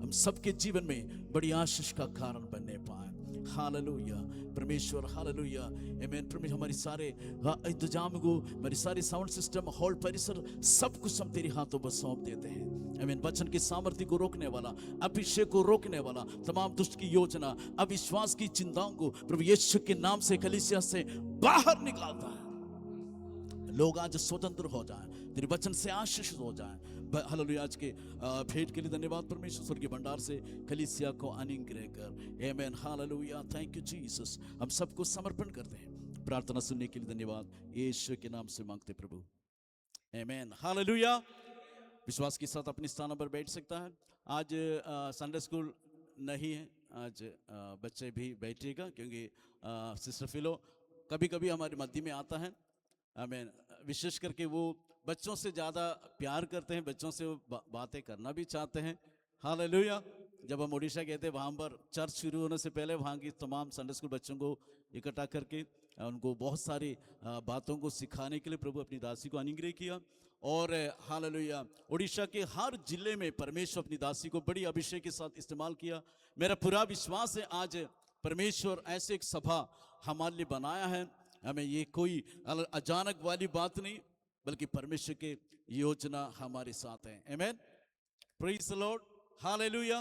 हम सबके जीवन में बड़ी आशीष का कारण बनने पाए। हालेलुया परमेश्वर, हालेलुया आमीन। परमेश्वर हमारी सारे इंतजाम को, हमारी सारी साउंड सिस्टम, हॉल परिसर, सब कुछ हम तेरे हाथों पर सौंप देते हैं आमीन। वचन की सामर्थ्य को रोकने वाला, अभिषेक को रोकने वाला, तमाम दुष्ट की योजना, अविश्वास की चिंताओं को प्रभु यीशु के नाम से कलीसिया से बाहर निकालता है। लोग आज स्वतंत्र हो जाएं, तेरे वचन से आशीषित हो जाएं। हालेलुया। आज के भेंट के लिए धन्यवाद परमेश्वर, स्वर्गीय भंडार से कलीसिया को अनुग्रह कर। आमीन। हालेलुया। Thank you Jesus. हम सबको समर्पण करते हैं। प्रार्थना सुनने के लिए धन्यवाद, यीशु के नाम से मांगते प्रभु, आमीन। हालेलुया। विश्वास के साथ अपने स्थानों पर बैठ सकता है। आज संडे स्कूल नहीं है, आज बच्चे भी बैठेगा, क्योंकि सिस्टर फिलो कभी कभी हमारे मध्य में आता है आमीन। विशेष करके वो बच्चों से ज़्यादा प्यार करते हैं, बच्चों से वो बातें करना भी चाहते हैं। हालेलुया। जब हम उड़ीसा गए थे, वहाँ पर चर्च शुरू होने से पहले वहाँ की तमाम संडे स्कूल बच्चों को इकट्ठा करके उनको बहुत सारी बातों को सिखाने के लिए प्रभु अपनी दासी को अनुग्रह किया। और हालेलुया उड़ीसा के हर जिले में परमेश्वर अपनी दासी को बड़ी अभिषेक के साथ इस्तेमाल किया। मेरा पूरा विश्वास है आज परमेश्वर ऐसे एक सभा हमारे लिए बनाया है। हमें ये कोई अचानक वाली बात नहीं, बल्कि परमेश्वर के योजना हमारे साथ है। आमीन। Praise the Lord. हालेलुया।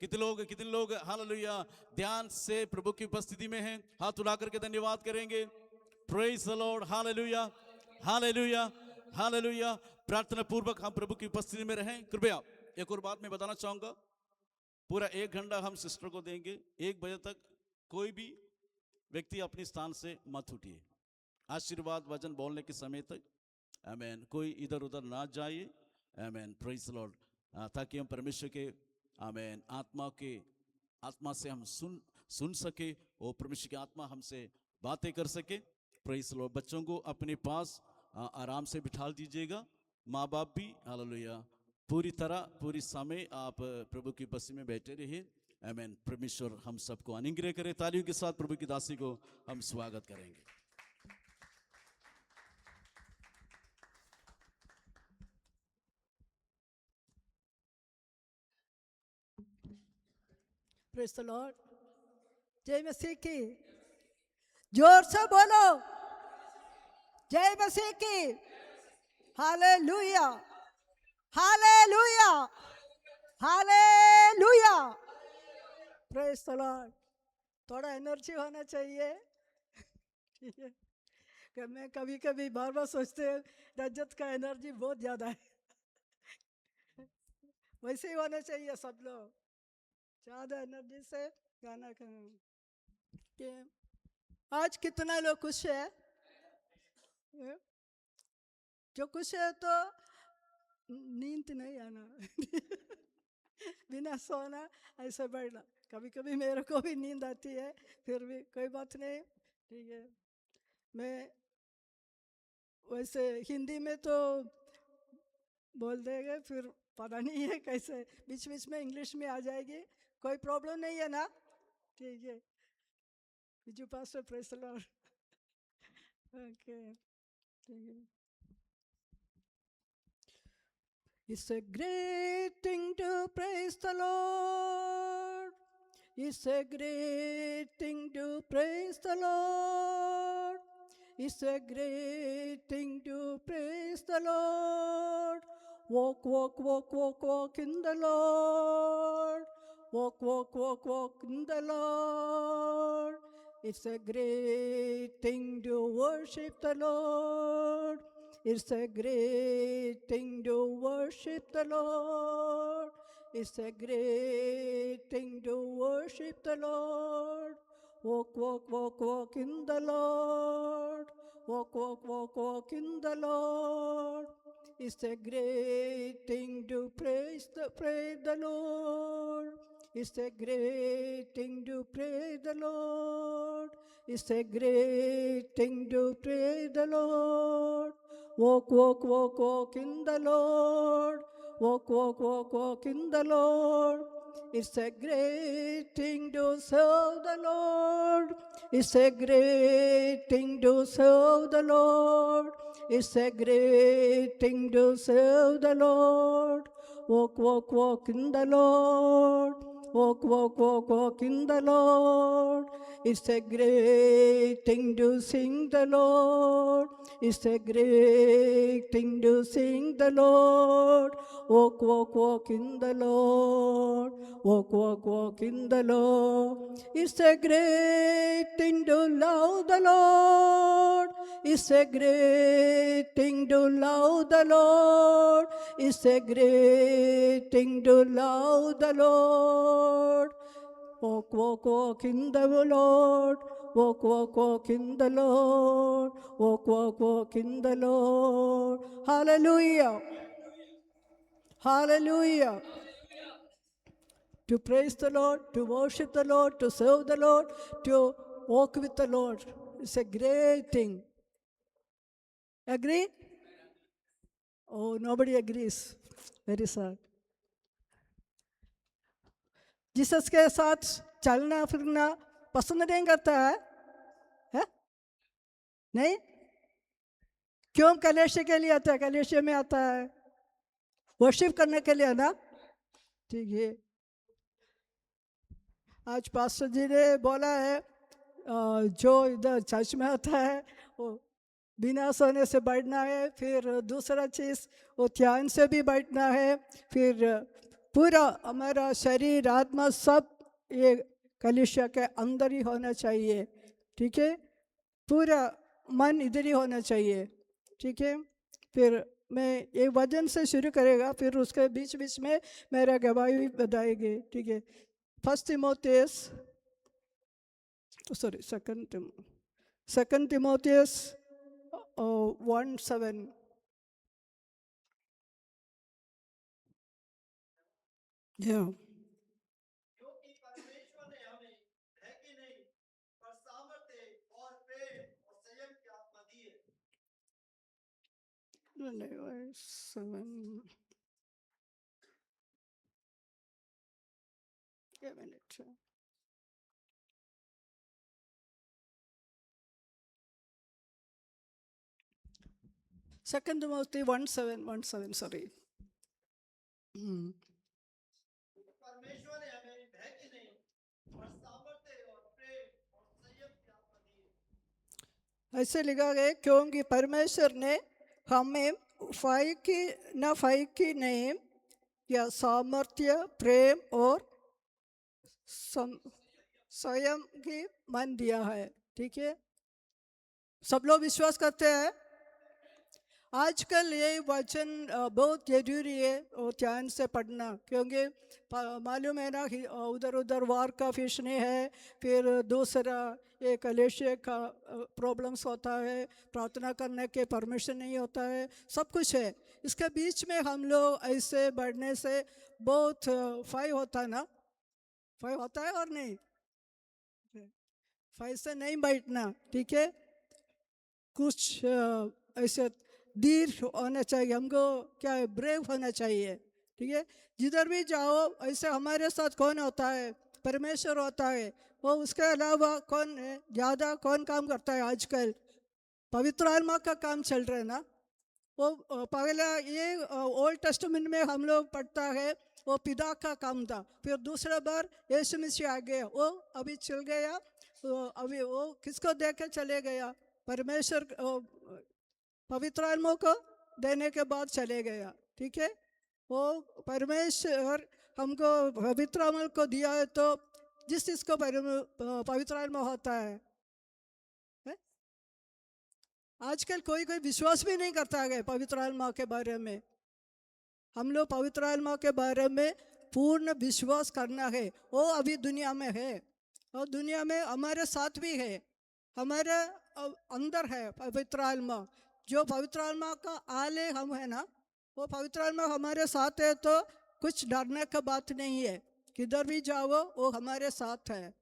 कितने लोग हालेलुया ध्यान से प्रभु की उपस्थिति में हैं? हाथ उठा करके धन्यवाद करेंगे। Praise the Lord. Hallelujah, hallelujah, hallelujah. प्रार्थना पूर्वक हम प्रभु की उपस्थिति में रहें। कृपया एक और बात मैं बताना चाहूंगा, पूरा 1 घंटा हम सिस्टर को देंगे। 1 बजे तक कोई भी व्यक्ति अपने स्थान से मत उठिए, आशीर्वाद वचन बोलने के समय तक। आमीन। कोई इधर उधर ना जाइए। आमीन। Praise the Lord. ताकि हम परमेश्वर के आमीन आत्मा से हम सुन सके और परमेश्वर की आत्मा हमसे बातें कर सके। Praise the Lord. बच्चों को अपने पास आराम से बिठा दीजिएगा, माँ बाप भी। हालेलुया। पूरी समय आप प्रभु की उपस्थिति में बैठे रहिए। आमीन। परमेश्वर हम सबको अनुग्रह करे। तालियों के साथ प्रभु की दासी को हम स्वागत करेंगे। Praise the Lord. जय मसीह की। जोर से बोलो, जय मसीह की। Hallelujah, hallelujah, hallelujah. Praise the Lord. थोड़ा एनर्जी होना चाहिए। ठीक है कि मैं कभी कभी बार बार सोचते हैं रजत का एनर्जी बहुत ज़्यादा है। वैसे ही होना चाहिए सब लोग, ज़्यादा एनर्जी से गाना के। आज कितना लोग खुश है? जो खुश है तो नींद नहीं आना बिना सोना ऐसे बैठना। कभी कभी मेरे को भी नींद आती है, फिर भी कोई बात नहीं। ठीक है, मैं वैसे हिंदी में तो बोल देंगे, फिर पता नहीं है कैसे बीच बीच में इंग्लिश में आ जाएगी। कोई प्रॉब्लम नहीं है ना? ठीक है। Biju pastor praise the Lord. Okay, ठीक है। It's a great thing to praise the Lord. It's a great thing to praise the Lord. It's a great thing to praise the Lord. Walk, walk, walk, walk, walk in the Lord. Walk, walk, walk, walk in the Lord. It's a great thing to worship the Lord. It's a great thing to worship the Lord. It's a great thing to worship the Lord. Walk, walk, walk, walk in the Lord. Walk, walk, walk, walk in the Lord. It's a great thing to praise the Lord. It's a great thing to praise the Lord. It's a great thing to praise the Lord. Walk, walk, walk, walk in the Lord. Walk, walk, walk, walk in the Lord. It's a great thing to serve the Lord. It's a great thing to serve the Lord. It's a great thing to serve the Lord. walk, walk, walk in the Lord. Walk, walk, walk, walk in the Lord. It's a great thing to sing the Lord. It's a great thing to sing the Lord. Walk, walk, walk in the Lord. Walk, walk, walk in the Lord. It's a great thing to love the Lord. It's a great thing to love the Lord. It's a great thing to love the Lord. Walk, walk, walk in the Lord. Walk, walk, walk in the Lord. Walk, walk, walk in the Lord. Hallelujah. Hallelujah. To praise the Lord, to worship the Lord, to serve the Lord, to walk with the Lord. It's a great thing. Agree? Oh, nobody agrees. Very sad. Jesus के साथ चलना फिरना पसंद नहीं करता है? नहीं? क्यों कलेशे के लिए आता है? कलेशे में आता है वर्शिप करने के लिए ना। ठीक है, आज पास्टर जी ने बोला है जो इधर चर्च में आता है वो बिना सोने से बैठना है, फिर दूसरा चीज़ वो ध्यान से भी बैठना है, फिर पूरा हमारा शरीर आत्मा सब ये कलीसिया के अंदर ही होना चाहिए। ठीक है, पूरा मन इधर ही होना चाहिए। ठीक है, फिर मैं एक वचन से शुरू करेगा, फिर उसके बीच बीच में मेरा गवाही भी बताएगी। ठीक है, first Timothy sorry second Timothy 1:7। Yeah. क्योंकि परमेश्वर ने हमें है कि नहीं पर सामर्थ्य और प्रेम और संयम की आत्मा दी है। 7. A minute. 2 Timothy 1:7, sorry. परमेश्वर ने हमें है कि नहीं पर सामर्थ्य और प्रेम और संयम की आत्मा दी है। ऐसे लिखा गया क्योंकि परमेश्वर ने हमें फाई की नहीं या सामर्थ्य प्रेम और स्वयं की मन दिया है। ठीक है, सब लोग विश्वास करते हैं। आजकल ये वचन बहुत जरूरी है और ध्यान से पढ़ना, क्योंकि मालूम है ना उधर उधर वार का फिश नहीं है, फिर दूसरा ये कलेशिया का प्रॉब्लम्स होता है, प्रार्थना करने के परमिशन नहीं होता है, सब कुछ है। इसके बीच में हम लोग ऐसे बढ़ने से बहुत फाई होता है ना, फाई होता है और नहीं, फाई से नहीं बैठना। ठीक है, कुछ ऐसे धीर होना चाहिए, हमको क्या है ब्रेव होना चाहिए। ठीक है, जिधर भी जाओ ऐसे हमारे साथ कौन होता है? परमेश्वर होता है। वो उसके अलावा कौन है? ज़्यादा कौन काम करता है आजकल? पवित्र आत्मा का काम चल रहा है ना। वो पहला ये ओल्ड टेस्टामेंट में हम लोग पढ़ता है वो पिता का काम था, फिर दूसरा बार यीशु मसीह आ गया, वो अभी चल गया, तो अभी वो किसको देख के चले गया? परमेश्वर पवित्र आत्मा को देने के बाद चले गया। ठीक है, वो परमेश्वर हमको पवित्र आत्मा को दिया है, तो जिस चीज़ को पवित्र आत्मा होता है, आजकल कोई विश्वास भी नहीं करता है पवित्र आत्मा के बारे में। हम लोग पवित्र आत्मा के बारे में पूर्ण विश्वास करना है। वो अभी दुनिया में है और दुनिया में हमारे साथ भी है, हमारे अंदर है पवित्र आत्मा। जो पवित्र आत्मा का आले हम है ना, वो पवित्र आत्मा हमारे साथ है, तो कुछ डरने का बात नहीं है। किधर भी जाओ वो हमारे साथ है,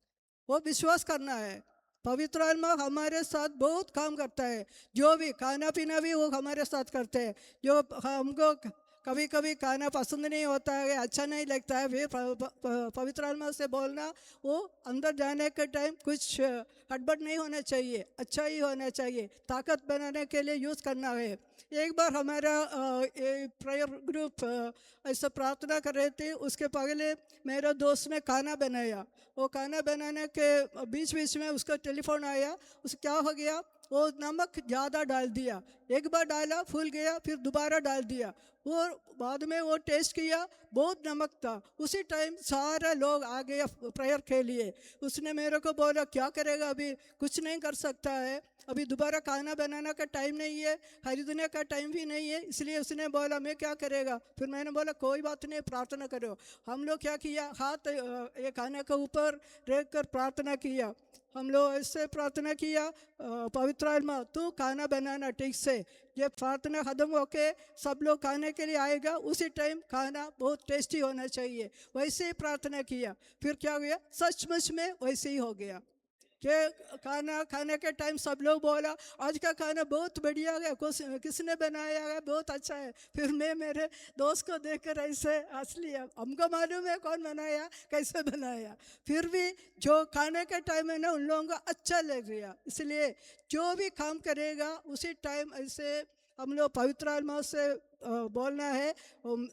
वो विश्वास करना है। पवित्र आत्मा हमारे साथ बहुत काम करता है, जो भी खाना पीना भी वो हमारे साथ करते हैं। जो हमको कभी कभी खाना पसंद नहीं होता है, अच्छा नहीं लगता है, फिर पवित्र आत्मा से बोलना, वो अंदर जाने के टाइम कुछ हड़बड़ नहीं होना चाहिए, अच्छा ही होना चाहिए, ताकत बनाने के लिए यूज़ करना है। एक बार हमारा प्रेयर ग्रुप ऐसा प्रार्थना कर रहे थे, उसके पहले मेरा दोस्त ने खाना बनाया। वो खाना बनाने के बीच बीच में उसका टेलीफोन आया। उसे क्या हो गया, वो नमक ज़्यादा डाल दिया। एक बार डाला फूल गया, फिर दोबारा डाल दिया। वो बाद में वो टेस्ट किया, बहुत नमक था। उसी टाइम सारे लोग आ गए प्रेयर के लिए। उसने मेरे को बोला क्या करेगा, अभी कुछ नहीं कर सकता है, अभी दोबारा खाना बनाने का टाइम नहीं है, खरीदने का टाइम भी नहीं है। इसलिए उसने बोला मैं क्या करेगा। फिर मैंने बोला कोई बात नहीं, प्रार्थना करो। हम लोग क्या किया, हाथ ये खाने के ऊपर रख कर प्रार्थना किया। हम लोग ऐसे प्रार्थना किया, पवित्र आत्मा तू खाना बनाना ठीक से। जब प्रार्थना खत्म होके सब लोग खाने के लिए आएगा, उसी टाइम खाना बहुत टेस्टी होना चाहिए। वैसे ही प्रार्थना किया। फिर क्या हुआ, सचमुच में वैसे ही हो गया कि खाना खाने के टाइम सब लोग बोला आज का खाना बहुत बढ़िया है, किसने बनाया है, बहुत अच्छा है। फिर मैं मेरे दोस्त को देखकर ऐसे हंस लिया, हमको मालूम है कौन बनाया, कैसे बनाया। फिर भी जो खाने के टाइम है ना, उन लोगों को अच्छा लग गया। इसलिए जो भी काम करेगा उसी टाइम ऐसे हम लोग पवित्र आत्मा से बोलना है,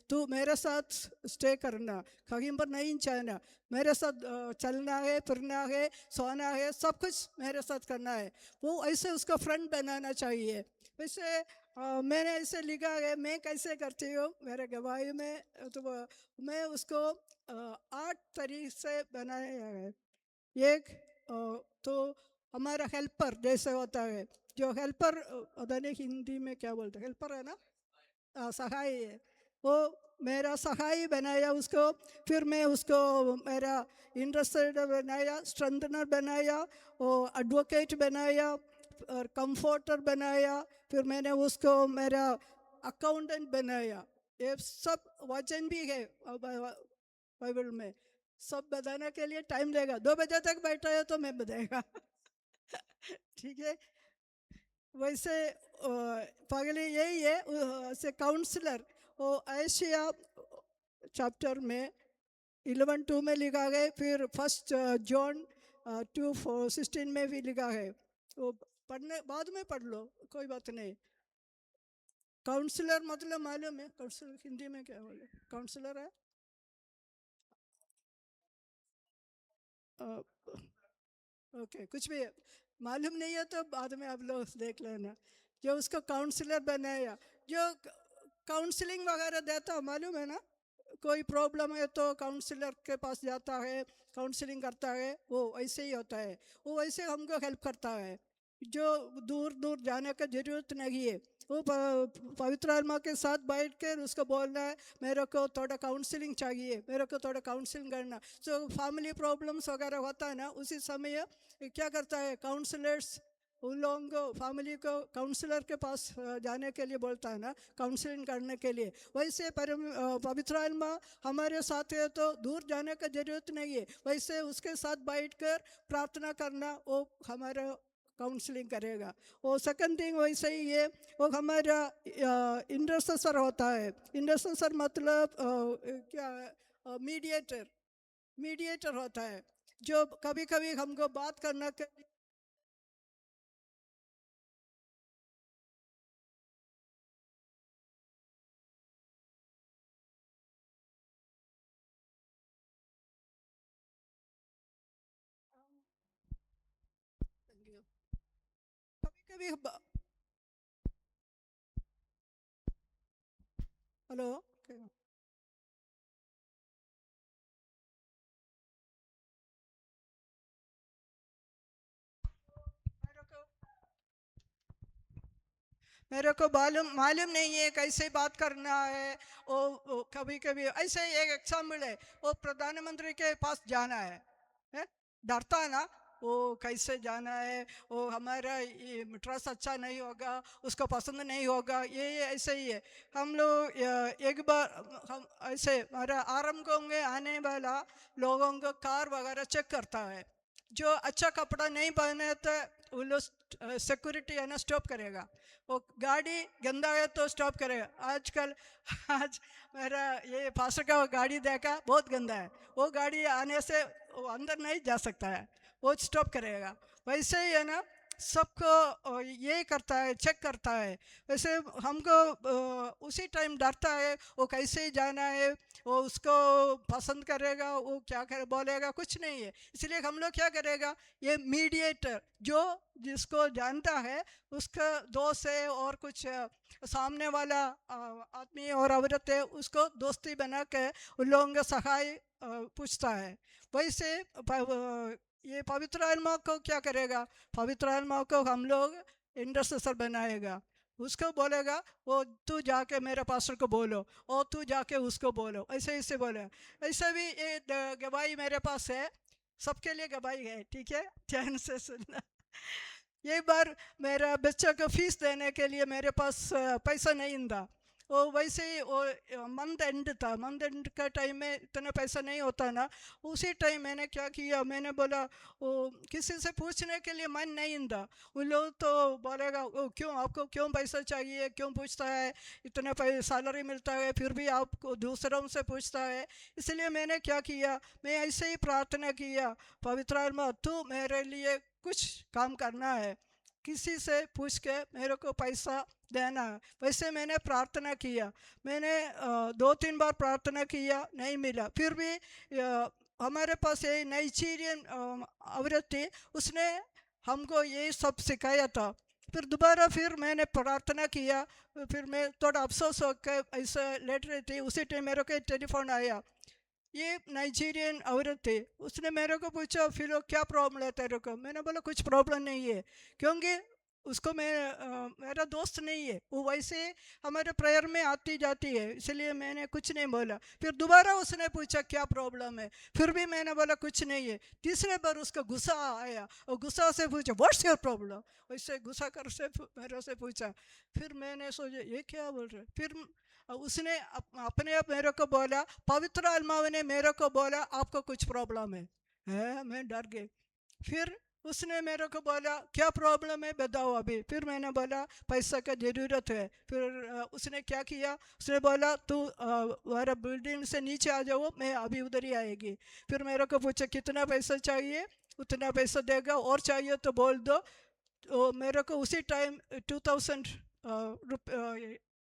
तू मेरे साथ स्टे करना, कहीं पर नहीं जाना, मेरे साथ चलना है, फिरना है, सोना है, सब कुछ मेरे साथ करना है। वो ऐसे उसका फ्रेंड बनाना चाहिए। वैसे मैंने ऐसे लिखा है, मैं कैसे करती हूँ मेरे गवाही में, तो मैं उसको 8 तरीके से बनाया है। एक तो हमारा हेल्पर जैसे होता है, जो हेल्पर पता नहीं हिंदी में क्या बोलते हैं, हेल्पर है ना, सहाय है, वो मेरा सहाय बनाया उसको। फिर मैं उसको मेरा इंटरेस्टेड बनाया, स्ट्रेंथनर बनाया, और एडवोकेट बनाया, और कंफर्टर बनाया। फिर मैंने उसको मेरा अकाउंटेंट बनाया। ये सब वचन भी है बाइबल में। सब बताने के लिए टाइम लेगा, 2 बजे तक बैठा है तो मैं बताएगा ठीक है। वैसे पहले यही है से काउंसलर, वो एशिया चैप्टर में 11:2 में लिखा है। फिर 1 जॉन 2:16 में भी लिखा है। वो पढ़ने बाद में पढ़ लो, कोई बात नहीं। काउंसलर मतलब मालूम है, काउंसलर हिंदी में क्या बोले, काउंसलर है ओके, कुछ भी मालूम नहीं है तो बाद में आप लोग देख लेना। जो उसको काउंसलर बनाया, जो काउंसलिंग वगैरह देता मालूम है ना, कोई प्रॉब्लम है तो काउंसलर के पास जाता है, काउंसलिंग करता है, वो ऐसे ही होता है। वो वैसे हमको हेल्प करता है, जो दूर दूर जाने का ज़रूरत नहीं है। वो पवित्र आत्मा के साथ बैठ कर उसको बोलना है मेरे को थोड़ा काउंसलिंग चाहिए, मेरे को थोड़ा काउंसलिंग करना। सो फैमिली प्रॉब्लम्स वगैरह होता है ना, उसी समय क्या करता है काउंसलर्स, उन लोगों को फैमिली को काउंसलर के पास जाने के लिए बोलता है ना, काउंसलिंग करने के लिए। वैसे पवित्र आत्मा हमारे साथ है तो दूर जाने का ज़रूरत नहीं है, वैसे उसके साथ बैठकर प्रार्थना करना, वो हमारा काउंसलिंग करेगा। वो सेकंड थिंग वैसे ही है, वो हमारा इंटरसेसर होता है। इंटरसेसर मतलब क्या, मीडिएटर, मीडिएटर होता है, जो कभी कभी हमको बात करना के कभी कभी हेलो, मेरे को मालूम मालूम नहीं है कैसे बात करना है। वो कभी कभी ऐसे ही एक एग्जाम्पल है, वो प्रधानमंत्री के पास जाना है? डरता है ना, वो कैसे जाना है, वो हमारा ट्रस्ट अच्छा नहीं होगा, उसको पसंद नहीं होगा, ये ऐसे ही है। हम लोग एक बार हम ऐसे हमारा आरंभ होंगे आने वाला लोगों को कार वगैरह चेक करता है। जो अच्छा कपड़ा नहीं पहने तो वो लोग सिक्योरिटी है ना स्टॉप करेगा। वो गाड़ी गंदा है तो स्टॉप करेगा। आजकल आज मेरा ये पास्टर का गाड़ी देखा, बहुत गंदा है, वो गाड़ी आने से वो अंदर नहीं जा सकता है, वो स्टॉप करेगा। वैसे ही है ना, सबको ये करता है, चेक करता है। वैसे हमको उसी टाइम डरता है वो कैसे जाना है, वो उसको पसंद करेगा, वो क्या कर बोलेगा, कुछ नहीं है। इसलिए हम लोग क्या करेगा, ये मीडिएटर जो जिसको जानता है उसका दोस्त है और कुछ सामने वाला आदमी और औरत है, उसको दोस्ती बना के उन लोगों का सहाय पूछता है। वैसे ये पवित्र आत्मा को क्या करेगा, पवित्र आत्मा को हम लोग इंटरसेसर बनाएगा। उसको बोलेगा वो तू जाके मेरे पास्टर को बोलो और तू जाके उसको बोलो, ऐसे ऐसे बोले। ऐसे भी ये गवाही मेरे पास है, सबके लिए गवाही है, ठीक है, ध्यान से सुनना। एक बार मेरा बच्चा को फीस देने के लिए मेरे पास पैसा नहीं था। वो वैसे ही वो मंथ एंड था, मंथ एंड का टाइम में इतना पैसा नहीं होता ना। उसी टाइम मैंने क्या किया, मैंने बोला वो किसी से पूछने के लिए मन नहीं था। उन लोग तो बोलेगा वो क्यों, आपको क्यों पैसा चाहिए, क्यों पूछता है, इतना सैलरी मिलता है फिर भी आपको दूसरों से पूछता है। इसलिए मैंने क्या किया, मैं ऐसे ही प्रार्थना किया, पवित्र आत्मा तू मेरे लिए कुछ काम करना है, किसी से पूछ के मेरे को पैसा देना है। वैसे मैंने प्रार्थना किया, मैंने 2-3 बार प्रार्थना किया, नहीं मिला। फिर भी हमारे पास ये नाइजीरियन औरत थी, उसने हमको ये सब सिखाया था। फिर दोबारा फिर मैंने प्रार्थना किया, फिर मैं थोड़ा अफसोस होकर ऐसा लेट रही थी। उसी टाइम मेरे को टेलीफोन आया, ये नाइजीरियन औरत थी, उसने मेरे को पूछा फिर क्या प्रॉब्लम है तेरे को। मैंने बोला कुछ प्रॉब्लम नहीं है, क्योंकि उसको मेरा दोस्त नहीं है, वो वैसे हमारे प्रेयर में आती जाती है, इसलिए मैंने कुछ नहीं बोला। फिर दोबारा उसने पूछा क्या प्रॉब्लम है, फिर भी मैंने बोला कुछ नहीं है। तीसरे बार उसका गुस्सा आया और गुस्सा से पूछा व्हाट्स योर प्रॉब्लम, वैसे गुस्सा कर से मेरे से पूछा। फिर मैंने सोचा ये क्या बोल रहे। फिर उसने अपने आप मेरे को बोला, पवित्र आत्मा ने मेरे को बोला आपको कुछ प्रॉब्लम है। मैं डर गई। फिर उसने मेरे को बोला क्या प्रॉब्लम है बताओ अभी। फिर मैंने बोला पैसा का ज़रूरत है। फिर उसने क्या किया, उसने बोला तू हमारा बिल्डिंग से नीचे आ जाओ, मैं अभी उधर ही आएगी। फिर मेरे को पूछा कितना पैसा चाहिए, उतना पैसा देगा, और चाहिए तो बोल दो। तो मेरे को उसी टाइम 2000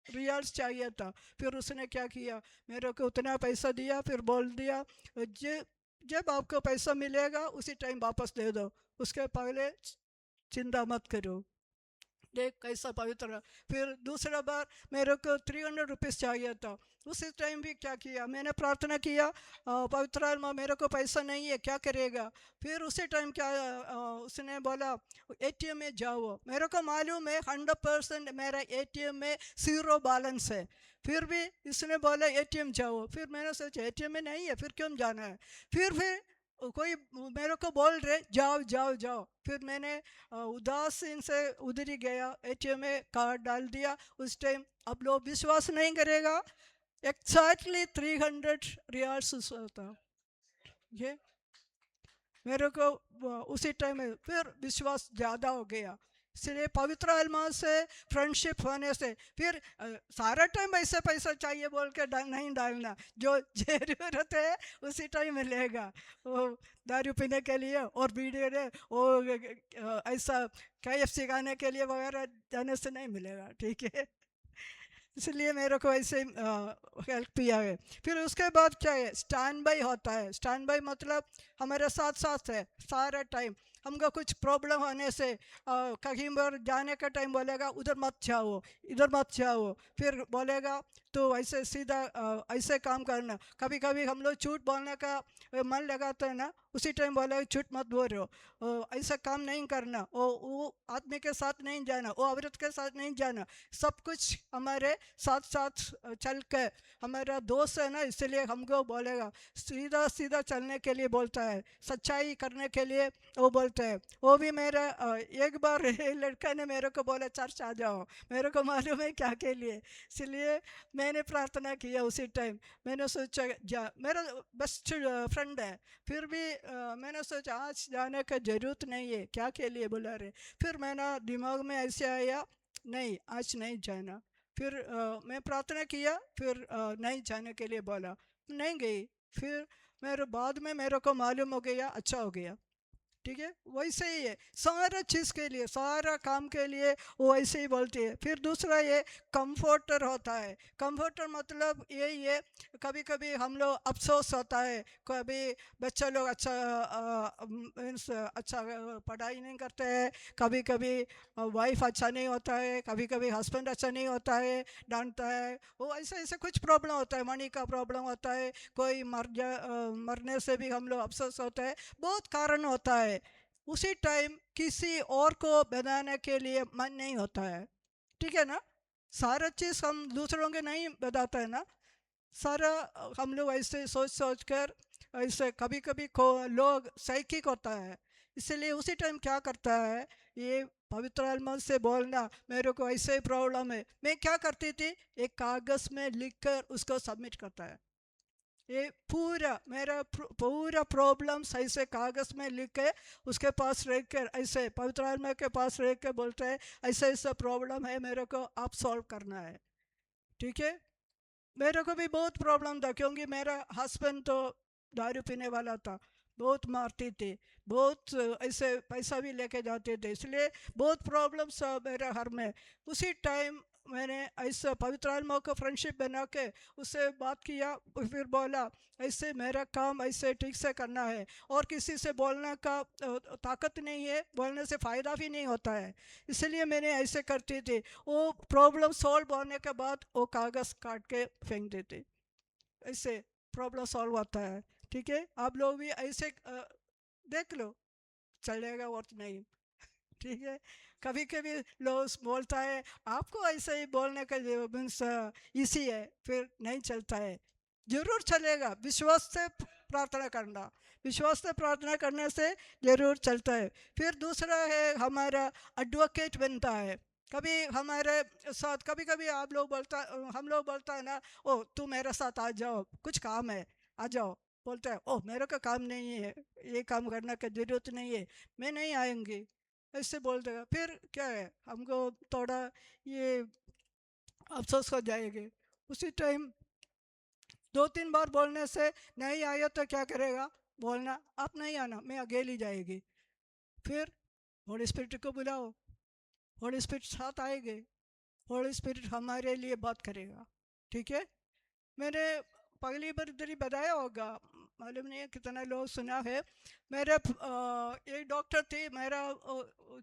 रियाल्स चाहिए था। फिर उसने क्या किया, मेरे को उतना पैसा दिया, फिर बोल दिया जब आपको पैसा मिलेगा उसी टाइम वापस दे दो, उसके पहले चिंता मत करो। देख कैसा पवित्र। फिर दूसरा बार मेरे को 300 रुपीज़ चाहिए था। उसी टाइम भी क्या किया, मैंने प्रार्थना किया पवित्र आत्मा मेरे को पैसा नहीं है क्या करेगा। फिर उसी टाइम क्या उसने बोला एटीएम में जाओ। मेरे को मालूम है 100% मेरा एटीएम में 0 बैलेंस है, फिर भी इसने बोला एटीएम जाओ। फिर मैंने सोचा एटीएम में नहीं है, फिर क्यों जाना है। फिर कोई मेरे को बोल रहे जाओ जाओ जाओ। फिर मैंने उदासीन से उधर ही गया, एटीएम में कार्ड डाल दिया। उस टाइम अब लोग विश्वास नहीं करेगा, एक्जैक्टली 300 रियाल्स होता ये मेरे को उसी टाइम में। फिर विश्वास ज़्यादा हो गया। इसलिए पवित्र आत्मा से फ्रेंडशिप होने से फिर सारा टाइम ऐसे पैसा चाहिए बोल के नहीं डालना, जो ज़रूरत है उसी टाइम मिलेगा। वो दारू पीने के लिए और बीड़ी ने वो ऐसा KFC खाने के लिए वगैरह जाने से नहीं मिलेगा, ठीक है। इसलिए मेरे को ऐसे हेल्प किया है। फिर उसके बाद क्या है, स्टैंड बाई होता है। स्टैंड बाई मतलब हमारे साथ साथ है सारा टाइम। हमको कुछ प्रॉब्लम होने से कहीं पर जाने का टाइम बोलेगा उधर मत जाओ, इधर मत जाओ। फिर बोलेगा तो ऐसे सीधा ऐसे काम करना। कभी कभी हम लोग झूठ बोलने का मन लगाते हैं ना, उसी टाइम बोलेगा झूठ मत बोलो, ऐसा काम नहीं करना, वो आदमी के साथ नहीं जाना, वो औरत के साथ नहीं जाना। सब कुछ हमारे साथ साथ चल के हमारा दोस्त है ना, इसलिए हमको बोलेगा सीधा सीधा चलने के लिए बोलता है, सच्चाई करने के लिए वो बोलता है। वो भी मेरा एक बार लड़का ने मेरे को बोला चर्च आ जाओ, मेरे को मालूम है क्या के लिए, इसलिए मैंने प्रार्थना किया। उसी टाइम मैंने सोचा जा, मेरा बेस्ट फ्रेंड है, फिर भी मैंने सोचा आज जाने का ज़रूरत नहीं है, क्या के लिए बुला रहे। फिर मैंने दिमाग में ऐसे आया नहीं आज नहीं जाना। फिर मैं प्रार्थना किया, फिर नहीं जाने के लिए बोला, नहीं गई। फिर मेरे बाद में मेरे को मालूम हो गया, अच्छा हो गया। ठीक है, वैसे ही है सारा चीज़ के लिए, सारा काम के लिए वो ऐसे ही बोलती है। फिर दूसरा ये कंफर्टर होता है। कंफर्टर मतलब यही है, कभी कभी हम लोग अफसोस होता है, कभी बच्चे लोग अच्छा मीन्स अच्छा पढ़ाई नहीं करते हैं, कभी कभी वाइफ अच्छा नहीं होता है, कभी कभी हस्बैंड अच्छा नहीं होता है, डांटता है, वो ऐसे ऐसे कुछ प्रॉब्लम होता है, मनी का प्रॉब्लम होता है, कोई मरने से भी हम लोग अफसोस होता है, बहुत कारण होता है। उसी टाइम किसी और को बनाने के लिए मन नहीं होता है, ठीक है ना। सारा चीज़ हम दूसरों के नहीं बताते है ना, सारा हम लोग ऐसे सोच सोच कर ऐसे कभी कभी को लोग साइकिक होता है, इसलिए उसी टाइम क्या करता है, ये पवित्र आत्मा से बोलना मेरे को ऐसे प्रॉब्लम है, मैं क्या करती थी, एक कागज़ में लिखकर उसको सबमिट करता है। ये पूरा मेरा पूरा प्रॉब्लम्स ऐसे कागज़ में लिख के उसके पास रख कर ऐसे पवित्र आत्मा के पास रख के बोलते हैं ऐसा ऐसा प्रॉब्लम है, मेरे को आप सॉल्व करना है, ठीक है। मेरे को भी बहुत प्रॉब्लम था, क्योंकि मेरा हस्बैंड तो दारू पीने वाला था, बहुत मारती थी, बहुत ऐसे पैसा भी लेके जाते थे, इसलिए बहुत प्रॉब्लम्स मेरे घर में। उसी टाइम मैंने ऐसा पवित्र आत्मा को फ्रेंडशिप बना के उससे बात किया, फिर बोला ऐसे मेरा काम ऐसे ठीक से करना है, और किसी से बोलने का ताकत नहीं है, बोलने से फ़ायदा भी नहीं होता है, इसलिए मैंने ऐसे करती थी। वो प्रॉब्लम सॉल्व होने के बाद वो कागज़ काट के फेंक देते, ऐसे प्रॉब्लम सॉल्व होता है, ठीक है। आप लोग भी ऐसे देख लो, चलेगा और नहीं, ठीक है। कभी कभी लोग बोलता है आपको ऐसे ही बोलने का मीन्स इसी है, फिर नहीं चलता है, जरूर चलेगा, विश्वास से प्रार्थना करना, विश्वास से प्रार्थना करने से जरूर चलता है। फिर दूसरा है हमारा एडवोकेट बनता है। कभी हमारे साथ कभी कभी आप लोग बोलता हम लोग बोलता है ना, ओ तू मेरे साथ आ जाओ, कुछ काम है, आ जाओ, बोलता है ओह मेरे का काम नहीं है, ये काम करने की ज़रूरत नहीं है, मैं नहीं आएंगी, ऐसे बोल देगा, फिर क्या है हमको थोड़ा ये अफसोस हो जाएंगे। उसी टाइम दो तीन बार बोलने से नहीं आया तो क्या करेगा, बोलना आप नहीं आना, मैं अकेली जाएगी। फिर होली स्पिरिट को बुलाओ, होली स्पिरिट साथ आएंगे, होली स्पिरिट हमारे लिए बात करेगा, ठीक है। मैंने पहली बार इधर ही बताया होगा, मालूम नहीं है कितना लोग सुना है। मेरे एक डॉक्टर थे, मेरा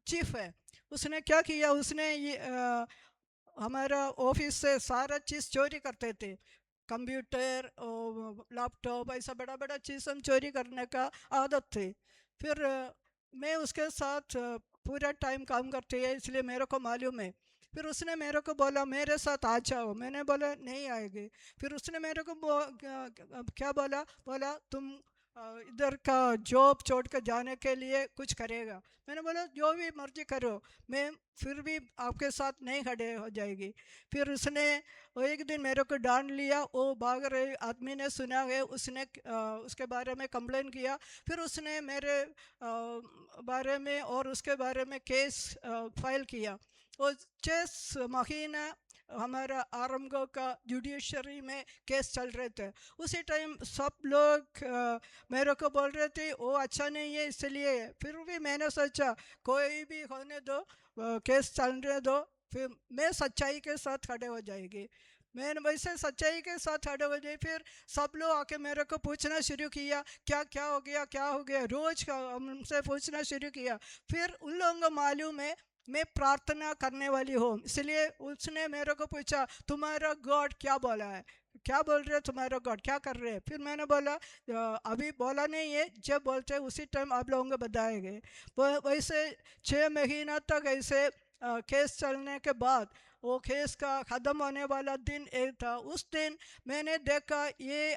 चीफ है, उसने क्या किया, उसने ये हमारा ऑफिस से सारा चीज़ चोरी करते थे, कंप्यूटर और लैपटॉप, ऐसा बड़ा बड़ा चीज़ हम चोरी करने का आदत थी। फिर मैं उसके साथ पूरा टाइम काम करती है, इसलिए मेरे को मालूम है। फिर उसने मेरे को बोला मेरे साथ आ जाओ, मैंने बोला नहीं आएगी। फिर उसने मेरे को क्या बोला, बोला तुम इधर का जॉब छोड़ कर जाने के लिए कुछ करेगा। मैंने बोला जो भी मर्जी करो, मैं फिर भी आपके साथ नहीं खड़े हो जाएगी। फिर उसने वो एक दिन मेरे को डांट लिया, वो भाग रहे आदमी ने सुना है, उसने उसके बारे में कंप्लेन किया। फिर उसने मेरे बारे में और उसके बारे में केस फाइल किया। वो 6 महीना हमारा आरंगो का जुडिशरी में केस चल रहे थे। उसी टाइम सब लोग मेरे को बोल रहे थे वो अच्छा नहीं है, इसलिए फिर भी मैंने सोचा कोई भी होने दो, केस चलने दो, फिर मैं सच्चाई के साथ खड़े हो जाएगी। मैंने वैसे सच्चाई के साथ खड़े हो जाए। फिर सब लोग आके मेरे को पूछना शुरू किया क्या क्या हो गया, क्या हो गया, रोज का हमसे पूछना शुरू किया। फिर उन लोगों को मालूम है मैं प्रार्थना करने वाली हूँ, इसलिए उसने मेरे को पूछा तुम्हारा गॉड क्या बोला है, क्या बोल रहे तुम्हारा गॉड क्या कर रहे हैं। फिर मैंने बोला अभी बोला नहीं है, जब बोलते हैं उसी टाइम आप लोगों को बताएंगे। वैसे 6 महीना तक ऐसे केस चलने के बाद वो केस का ख़त्म होने वाला दिन एक था। उस दिन मैंने देखा ये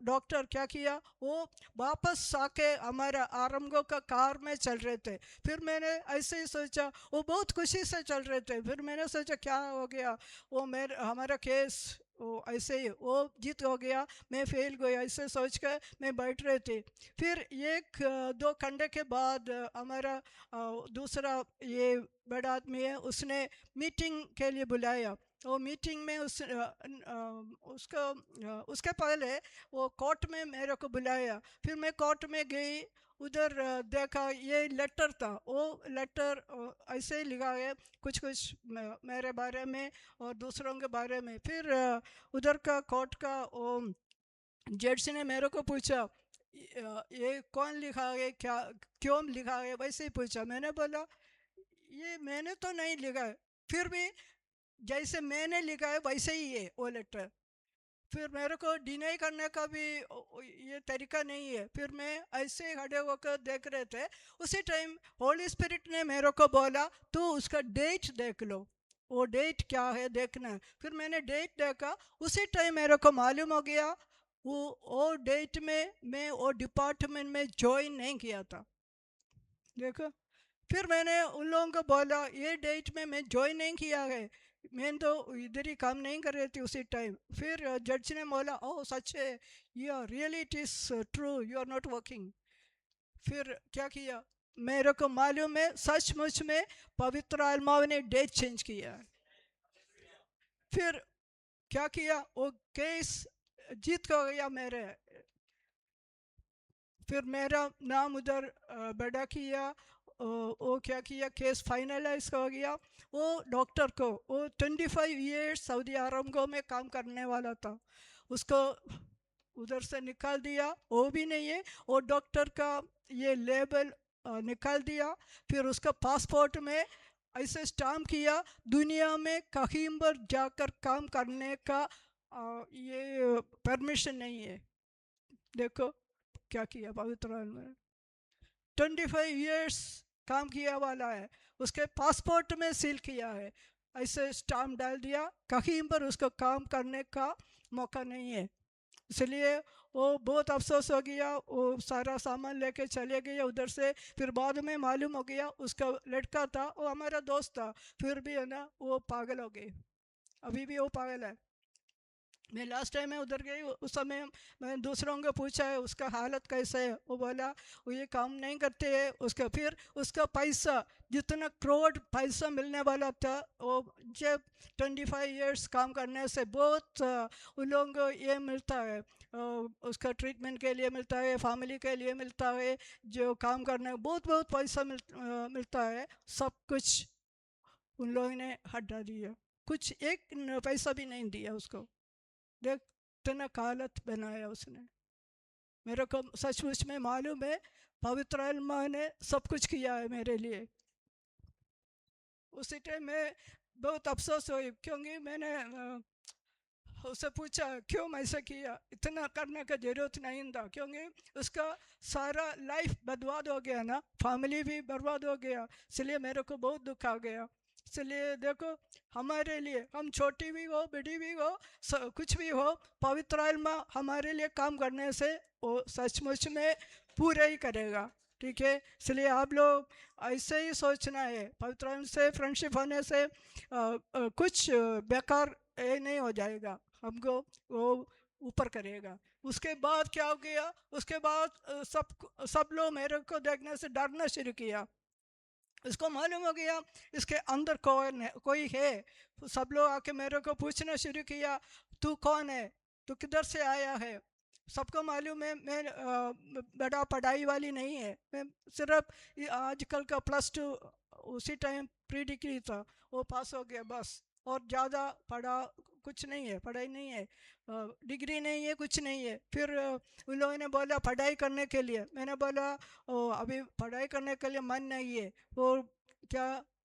डॉक्टर क्या किया, वो वापस आके हमारा आरंगो का कार में चल रहे थे। फिर मैंने ऐसे ही सोचा, वो बहुत खुशी से चल रहे थे। फिर मैंने सोचा क्या हो गया, वो मेरे हमारा केस वो ऐसे ही वो जीत हो गया, मैं फेल गया, ऐसे सोच कर मैं बैठ रही थी। फिर एक 2 घंटे के बाद हमारा दूसरा ये बड़ा आदमी है, उसने मीटिंग के लिए बुलाया। वो मीटिंग में उसके पहले वो कोर्ट में मेरे को बुलाया। फिर मैं कोर्ट में गई, उधर देखा ये लेटर था, वो लेटर ऐसे ही लिखा है कुछ कुछ मेरे बारे में और दूसरों के बारे में। फिर उधर का कोर्ट का वो जज ने मेरे को पूछा ये कौन लिखा है, क्या क्यों लिखा है, वैसे ही पूछा। मैंने बोला ये मैंने तो नहीं लिखा है, फिर भी जैसे मैंने लिखा है वैसे ही है वो लेटर। फिर मेरे को डिनाई करने का भी ये तरीका नहीं है। फिर मैं ऐसे ही खड़े होकर देख रहे थे, उसी टाइम होली स्पिरिट ने मेरे को बोला तू उसका डेट देख लो, वो डेट क्या है देखना है। फिर मैंने डेट देखा, उसी टाइम मेरे को मालूम हो गया वो डेट में मैं वो डिपार्टमेंट में ज्वाइन नहीं किया था। देखो, फिर मैंने उन लोगों को बोला ये डेट में मैं ज्वाइन नहीं किया है, मैं तो इधर ही काम नहीं कर रही थी उसी टाइम। फिर जज ने बोला ओह सच है, you are really it is true, you are not working. फिर क्या किया, मेरे को मालूम है सचमुच में पवित्र आत्मा ने डेट चेंज किया है। फिर क्या किया, वो केस जीत गया मेरे। फिर मेरा नाम उधर बड़ा किया, वो क्या किया, केस फाइनलाइज हो गया। वो डॉक्टर को, वो 25 ईयर्स सऊदी अरब में काम करने वाला था, उसको उधर से निकाल दिया, वो भी नहीं है। वो डॉक्टर का ये लेबल निकाल दिया। फिर उसका पासपोर्ट में ऐसे स्टाम्प किया दुनिया में कहीं पर जाकर काम करने का ये परमिशन नहीं है। देखो क्या किया पवित्र आत्मा ने, 25 ईयर्स काम किया वाला है, उसके पासपोर्ट में सील किया है, ऐसे स्टाम्प डाल दिया, कहीं पर उसको काम करने का मौका नहीं है। इसलिए वो बहुत अफसोस हो गया, वो सारा सामान लेके चले गए उधर से। फिर बाद में मालूम हो गया उसका लड़का था, वो हमारा दोस्त था, फिर भी है ना वो पागल हो गए, अभी भी वो पागल है। मैं लास्ट टाइम मैं उधर गई, उस समय मैं दूसरों को पूछा है उसका हालत कैसे है, वो बोला वो ये काम नहीं करते है उसका। फिर उसका पैसा जितना करोड़ पैसा मिलने वाला था, वो जब 25 ईयर्स काम करने से बहुत उन लोगों को ये मिलता है, उसका ट्रीटमेंट के लिए मिलता है, फैमिली के लिए मिलता है, जो काम करने बहुत बहुत पैसा मिलता है, सब कुछ उन लोगों ने हटा दिया, कुछ एक पैसा भी नहीं दिया उसको। देख इतना हालत बनाया उसने। मेरे को सचमुच में मालूम है पवित्र आत्मा ने सब कुछ किया है मेरे लिए। उसी टाइम में बहुत अफसोस हुई, क्योंकि मैंने उससे पूछा क्यों ऐसा किया, इतना करने का जरूरत नहीं था, क्योंकि उसका सारा लाइफ बर्बाद हो गया ना, फैमिली भी बर्बाद हो गया, इसलिए मेरे को बहुत दुख आ गया। इसलिए देखो हमारे लिए, हम छोटी भी हो बड़ी भी हो, कुछ भी हो, पवित्र आत्मा हमारे लिए काम करने से वो सचमुच में पूरा ही करेगा। ठीक है, इसलिए आप लोग ऐसे ही सोचना है, पवित्र आत्मा से फ्रेंडशिप होने से कुछ बेकार ये नहीं हो जाएगा, हमको वो ऊपर करेगा। उसके बाद क्या हो गया, उसके बाद सब लोग मेरे को देखने से डरना शुरू किया। इसको मालूम हो गया इसके अंदर कोई है। सब लोग आके मेरे को पूछना शुरू किया तू कौन है, तू किधर से आया है। सबको मालूम है मैं बड़ा पढ़ाई वाली नहीं है, मैं सिर्फ आजकल का +2 उसी टाइम प्री डिग्री था वो पास हो गया बस, और ज़्यादा पढ़ा कुछ नहीं है, पढ़ाई नहीं है, डिग्री नहीं है, कुछ नहीं है। फिर उन लोगों ने बोला पढ़ाई करने के लिए, मैंने बोला अभी पढ़ाई करने के लिए मन नहीं है, वो क्या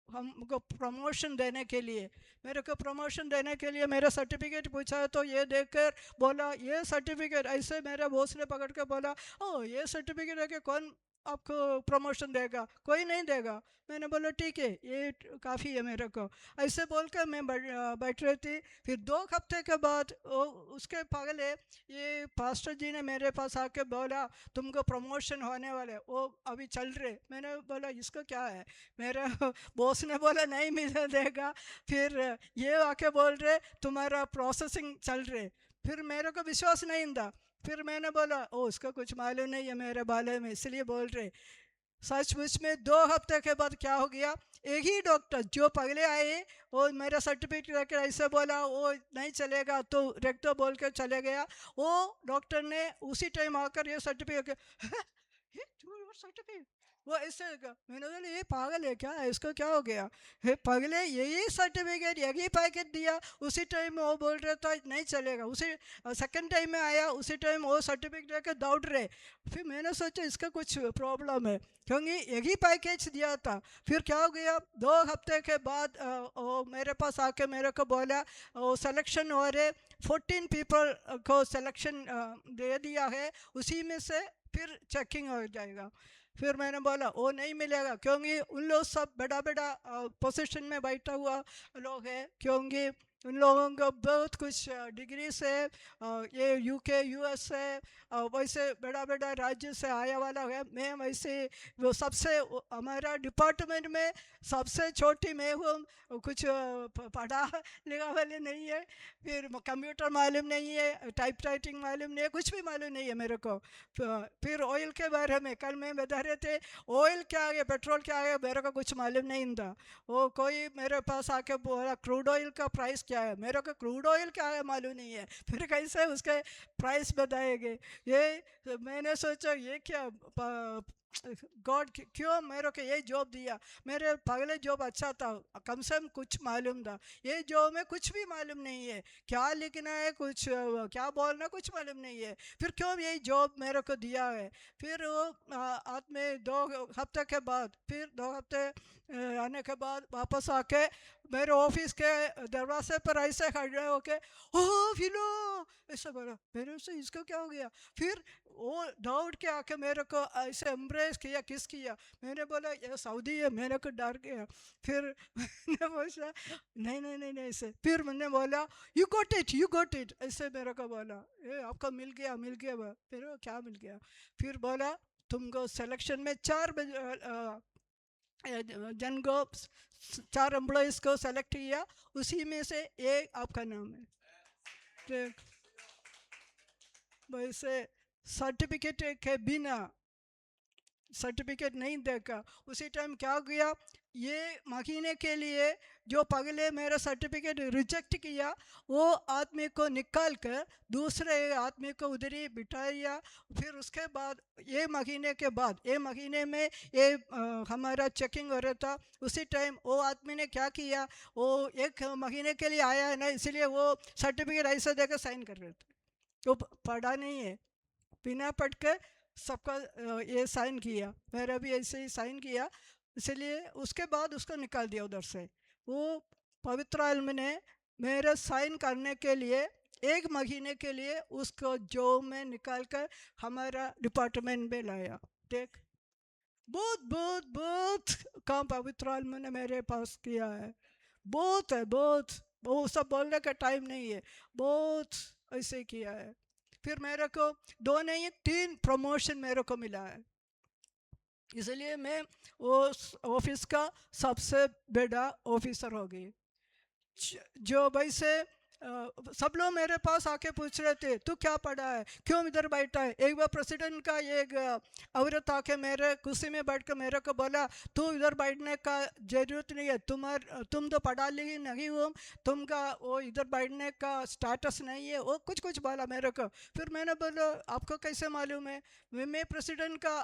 हमको प्रमोशन देने के लिए, मेरे को प्रमोशन देने के लिए मेरा सर्टिफिकेट पूछा है, तो ये देखकर बोला ये सर्टिफिकेट, ऐसे मेरे बॉस ने पकड़ के बोला ओ ये सर्टिफिकेट है कि कौन आपको प्रमोशन देगा, कोई नहीं देगा। मैंने बोला ठीक है ये काफ़ी है मेरे को, ऐसे बोल कर मैं बैठ रही थी। फिर 2 हफ्ते के बाद उसके पहले ये पास्टर जी ने मेरे पास आके बोला तुमको प्रमोशन होने वाले, वो अभी चल रहे। मैंने बोला इसको क्या है, मेरा बॉस ने बोला नहीं मिलने देगा, फिर ये आके बोल रहे तुम्हारा प्रोसेसिंग चल रहे। फिर मेरे को विश्वास नहीं था, फिर मैंने बोला ओ उसका कुछ मालूम नहीं है मेरे बारे में, इसलिए बोल रहे। सचमुच में 2 हफ्ते के बाद क्या हो गया, एक ही डॉक्टर जो पहले आए वो मेरा सर्टिफिकेट लेकर ऐसे बोला वो नहीं चलेगा तो रख दो बोल कर चले गया, वो डॉक्टर ने उसी टाइम आकर ये सर्टिफिकेट सर्टिफिकेट, वो ऐसे मैंने बोला ये पागल है क्या, इसको क्या हो गया, हे पगले यही सर्टिफिकेट यही पैकेट दिया, उसी टाइम में वो बोल रहा था नहीं चलेगा, उसी सेकंड टाइम में आया उसी टाइम वो सर्टिफिकेट लेकर दौड़ रहे। फिर मैंने सोचा इसका कुछ प्रॉब्लम है, क्योंकि यही पैकेज दिया था। फिर क्या हो गया, 2 हफ्ते के बाद वो मेरे पास आके मेरे को बोला वो सिलेक्शन हो रहे, 14 पीपल को सिलेक्शन दे दिया है, उसी में से फिर चेकिंग हो जाएगा। फिर मैंने बोला वो नहीं मिलेगा, क्योंकि उन लोग सब बड़ा बड़ा पोजीशन में बैठा हुआ लोग हैं, क्योंकि उन लोगों को बहुत कुछ डिग्री से ये यूके यूएस से वैसे बड़ा बड़ा राज्य से आया वाला है। मैं वैसे वो सबसे हमारा डिपार्टमेंट में सबसे छोटी मैं हूँ, कुछ पढ़ा लिखा वाले नहीं है, फिर कंप्यूटर मालूम नहीं है, टाइप राइटिंग मालूम नहीं है, कुछ भी मालूम नहीं है मेरे को। फिर ऑयल के बारे में कल मैं बता रहे थे, ऑयल क्या है पेट्रोल क्या है मेरे को कुछ मालूम नहीं था। वो कोई मेरे पास आके बोला क्रूड ऑयल का प्राइस क्या है, मेरे को क्रूड ऑयल क्या है मालूम नहीं है, फिर कैसे उसके प्राइस बताएंगे। ये मैंने सोचा ये क्या गॉड क्यों मेरे को ये जॉब दिया, मेरे पहले जॉब अच्छा था, कम से कम कुछ मालूम था, ये जॉब में कुछ भी मालूम नहीं है, क्या लिखना है कुछ क्या बोलना कुछ मालूम नहीं है, फिर क्यों यही जॉब मेरे को दिया है। फिर वो आदमी 2 हफ्ते के बाद, फिर 2 हफ्ते आने के बाद वापस आके मेरे ऑफिस के दरवाजे पर ऐसे खड़े होके ओह फिलो ऐसा बोला, मेरे से इसको क्या हो गया। फिर वो दौड़ के आके मेरे को ऐसे एम्ब्रेस किया, किस किया। मैंने बोला ये सऊदी है, मेरे को डर गया। फिर मैंने बोला नहीं नहीं नहीं नहीं ऐसे। फिर मैंने बोला यू गॉट इट ऐसे मेरे को बोला, ये आपको मिल गया फिर वो क्या मिल गया। फिर बोला तुमको सिलेक्शन में 4 जन को 4 एम्प्लॉयज़ को सेलेक्ट किया, उसी में से एक आपका नाम है। ठीक, वैसे सर्टिफिकेट के बिना सर्टिफिकेट नहीं देखा। उसी टाइम क्या किया, ये महीने के लिए जो पगले मेरा सर्टिफिकेट रिजेक्ट किया वो आदमी को निकाल कर दूसरे आदमी को उधर ही बिठाया। फिर उसके बाद ये महीने में ये हमारा चेकिंग हो रहा था। उसी टाइम वो आदमी ने क्या किया, वो 1 महीने के लिए आया है ना, इसलिए वो सर्टिफिकेट ऐसे देकर साइन कर रहे थे, तो पढ़ा नहीं है, बिना पढ़ के सबका ये साइन किया, मेरा भी ऐसे ही साइन किया, इसलिए उसके बाद उसको निकाल दिया उधर से। वो पवित्र आत्मा ने मेरे साइन करने के लिए 1 महीने के लिए उसको जॉब में निकाल कर हमारा डिपार्टमेंट में लाया। देख बहुत बहुत बहुत काम पवित्र आत्मा ने मेरे पास किया है, बहुत है बहुत, वो सब बोलने का टाइम नहीं है, बहुत ऐसे किया है। फिर मेरे को 2 नहीं 3 प्रमोशन मेरे को मिला है, इसलिए मैं उस ऑफिस का सबसे बड़ा ऑफिसर हो गई। जो भाई से सब लोग मेरे पास आके पूछ रहे थे तू क्या पढ़ा है, क्यों इधर बैठा है। एक बार प्रेसिडेंट का एक औरत आके मेरे कुर्सी में बैठ कर मेरे को बोला तू इधर बैठने का ज़रूरत नहीं है, तुम तो पढ़ा लिखी नहीं हो, तुमका वो इधर बैठने का स्टेटस नहीं है, वो कुछ कुछ बोला मेरे को। फिर मैंने बोला आपको कैसे मालूम है, मैं प्रेसिडेंट का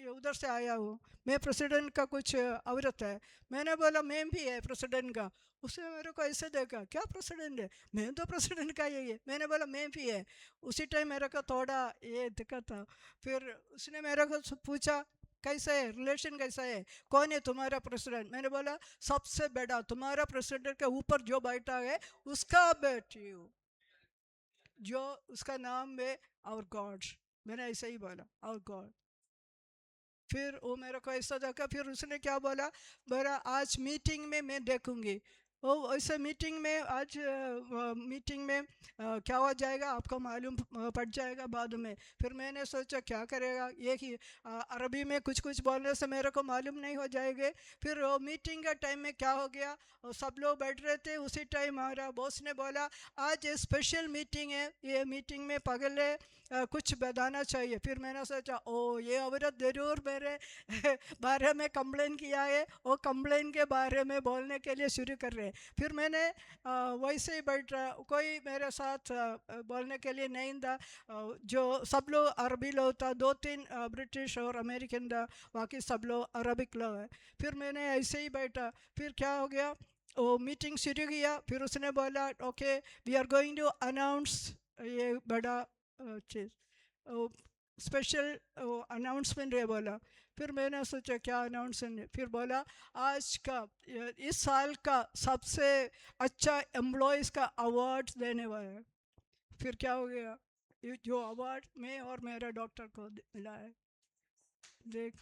उधर से आया हूँ, मैं प्रेसिडेंट का कुछ औरत है। मैंने बोला मैम भी है प्रेसिडेंट का। उसने मेरे को ऐसे देखा क्या प्रेसिडेंट है, मैं तो प्रेसिडेंट का यही है। मैंने बोला मैं भी है। उसी टाइम मेरे को थोड़ा ये दिक्कत था। फिर उसने मेरे को पूछा कैसा है रिलेशन, कैसा है, कौन है तुम्हारा प्रेसिडेंट। मैंने बोला सबसे बड़ा तुम्हारा प्रेसिडेंट के ऊपर जो बैठा है उसका बेटी हूँ, जो उसका नाम है आवर गॉड। मैंने ऐसे ही बोला आवर गॉड। फिर वो मेरे को ऐसा देखा, फिर उसने क्या बोला, बोला आज मीटिंग में मैं देखूंगी। वो ऐसे मीटिंग में आज मीटिंग में क्या हो जाएगा आपको मालूम पड़ जाएगा बाद में। फिर मैंने सोचा क्या करेगा, ये ही अरबी में कुछ कुछ बोलने से मेरे को मालूम नहीं हो जाएंगे। फिर वो मीटिंग के टाइम में क्या हो गया, सब लोग बैठ रहे थे, उसी टाइम हमारा बॉस ने बोला आज ये स्पेशल मीटिंग है, ये मीटिंग में पगले कुछ बताना चाहिए। फिर मैंने सोचा ओ ये औरत ज़रूर मेरे बारे में कंप्लेन किया है, वो कंप्लेन के बारे में बोलने के लिए शुरू कर रहे हैं। फिर मैंने वैसे ही बैठ रहा, कोई मेरे साथ बोलने के लिए नहीं था। जो सब लोग अरबी लोग था, 2-3 ब्रिटिश और अमेरिकन था, बाकी सब लोग अरबिक लोग है। फिर मैंने ऐसे ही बैठा। फिर क्या हो गया, वो मीटिंग शुरू किया। फिर उसने बोला okay we are going to announce, ये बड़ा चीज़ स्पेशल अनाउंसमेंट है बोला। फिर मैंने सोचा क्या अनाउंसमेंट है। फिर बोला आज का इस साल का सबसे अच्छा एम्प्लॉयज़ का अवार्ड देने वाला है। फिर क्या हो गया, ये जो अवार्ड मैं और मेरा डॉक्टर को मिला है, देख।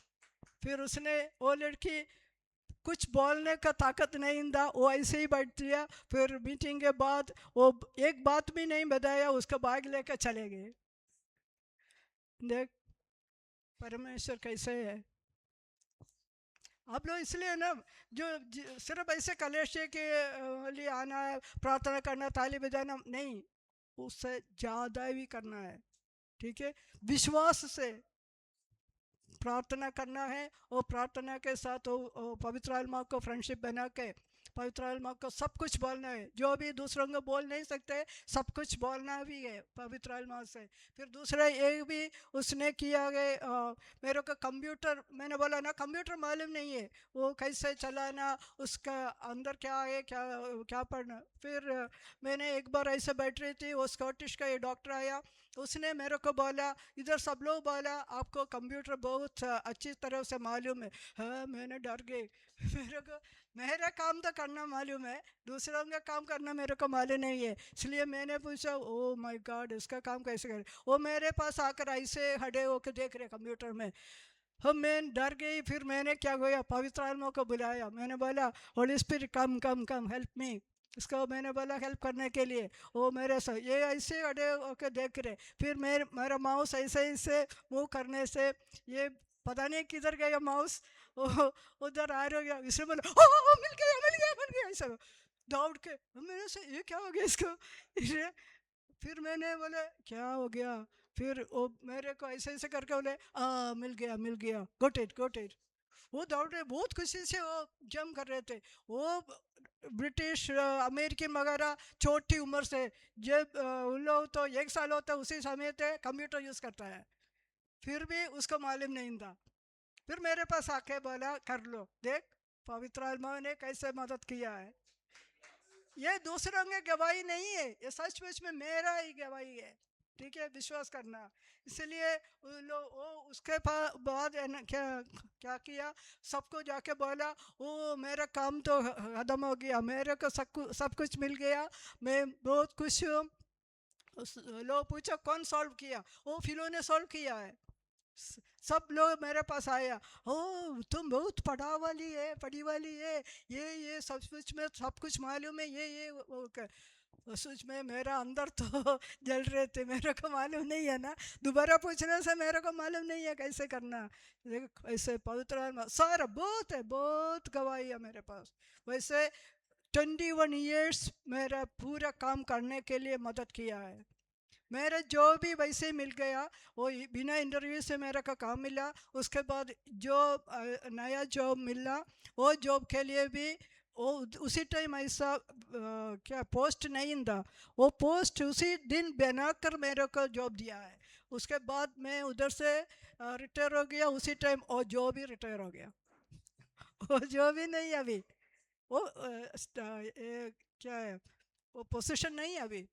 फिर उसने, वो लड़की कुछ बोलने का ताकत नहीं था, वो ऐसे ही बैठ दिया। फिर मीटिंग के बाद वो एक बात भी नहीं बताया, उसका बैग लेकर चले गए। देख परमेश्वर कैसे है। आप लोग इसलिए ना, जो सिर्फ ऐसे कलेशे के लिए आना है, प्रार्थना करना, ताली बजाना नहीं, उससे ज़्यादा भी करना है। ठीक है, विश्वास से प्रार्थना करना है, और प्रार्थना के साथ वो पवित्र आत्मा को फ्रेंडशिप बना के पवित्र आत्मा को सब कुछ बोलना है, जो भी दूसरों को बोल नहीं सकते सब कुछ बोलना भी है पवित्र आत्मा से। फिर दूसरा एक भी उसने किया है, मेरे को कंप्यूटर, मैंने बोला ना कंप्यूटर मालूम नहीं है वो कैसे चलाना, उसका अंदर क्या है, क्या क्या पढ़ना। फिर मैंने एक बार ऐसे बैठ रही थी, वो स्कॉटिश का ये डॉक्टर आया, उसने मेरे को बोला, इधर सब लोग बोला आपको कंप्यूटर बहुत अच्छी तरह से मालूम है। हाँ, मैंने डर गई। मेरे को मेरा काम तो करना मालूम है, दूसरों का काम करना मेरे को मालूम नहीं है। इसलिए मैंने पूछा ओ माय गॉड इसका काम कैसे करें। वो मेरे पास आकर ऐसे खड़े होकर देख रहे कंप्यूटर में। हम मैं डर गई। फिर मैंने क्या किया, पवित्र आत्मा को बुलाया। मैंने बोला होली स्पिरिट कम कम कम हेल्प मी। इसको मैंने बोला हेल्प करने के लिए। वो मेरे से ये ऐसे अड़े होके देख रहे। फिर मेरा माउस ऐसे ऐसे मूव करने से ये पता नहीं किधर गया माउस, उधर आ रहा गया। इसने बोला ओ मिल गया मिल गया मिल गया, ऐसा दौड़ के। मेरे से ये क्या हो गया इसको। फिर मैंने बोले क्या हो गया। फिर वो मेरे को ऐसे ऐसे करके बोले मिल गया गोट इट। वो दौड़ रहे बहुत खुशी से, वो जम कर रहे थे। वो ब्रिटिश अमेरिकन वगैरह छोटी उम्र से, जब उन लोग तो 1 साल होता उसी समय थे कंप्यूटर यूज़ करता है, फिर भी उसको मालूम नहीं था। फिर मेरे पास आके बोला कर लो, देख पवित्र आत्मा ने कैसे मदद किया है। ये दूसरों की गवाही नहीं है, ये सचमुच में मेरा ही गवाही है। ठीक है, विश्वास करना। इसलिए वो उसके बाद है ना, क्या क्या किया, सबको जाके बोला ओ मेरा काम तो खत्म हो गया, मेरे को सब कुछ मिल गया, मैं बहुत खुश हूँ। लोग पूछो कौन सॉल्व किया, वो फिलो ने सॉल्व किया है। सब लोग मेरे पास आया, ओ तुम बहुत पढ़ी वाली है, ये सच में सब कुछ मालूम है, ये वो सच में मेरा अंदर तो जल रहे थे। मेरे को मालूम नहीं है ना, दोबारा पूछने से मेरे को मालूम नहीं है कैसे करना। ऐसे पवित्र आत्मा सारा बहुत है, बहुत गवाही है मेरे पास। वैसे 21 ईयर्स मेरा पूरा काम करने के लिए मदद किया है। मेरा जो भी वैसे मिल गया, वो बिना इंटरव्यू से मेरा का काम मिला। उसके बाद जो नया जॉब मिला, वो जॉब के लिए भी वो उसी टाइम ऐसा क्या पोस्ट नहीं था, वो पोस्ट उसी दिन बनाकर मेरे को जॉब दिया है। उसके बाद मैं उधर से रिटायर हो गया उसी टाइम, और जॉब भी रिटायर हो गया। वो जॉब भी नहीं है अभी, वो क्या है, वो पोजीशन नहीं है अभी।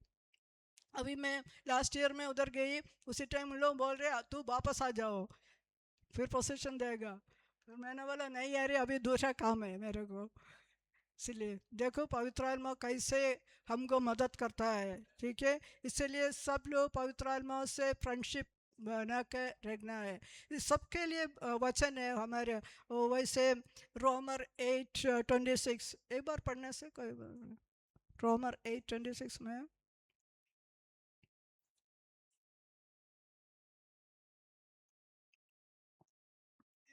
अभी मैं लास्ट ईयर में उधर गई, उसी टाइम लोग बोल रहे तू वापस आ जाओ फिर पोजीशन देगा। फिर मैंने बोला नहीं यार अभी दूसरा काम है मेरे को। इसलिए देखो पवित्र आत्मा कैसे हमको मदद करता है। ठीक है, इसलिए सब लोग पवित्र आत्मा से फ्रेंडशिप बना के रखना है। इस सबके लिए वचन है हमारे, वैसे रोमर 8:26 एक बार पढ़ने से कोई रोमर 8:26 में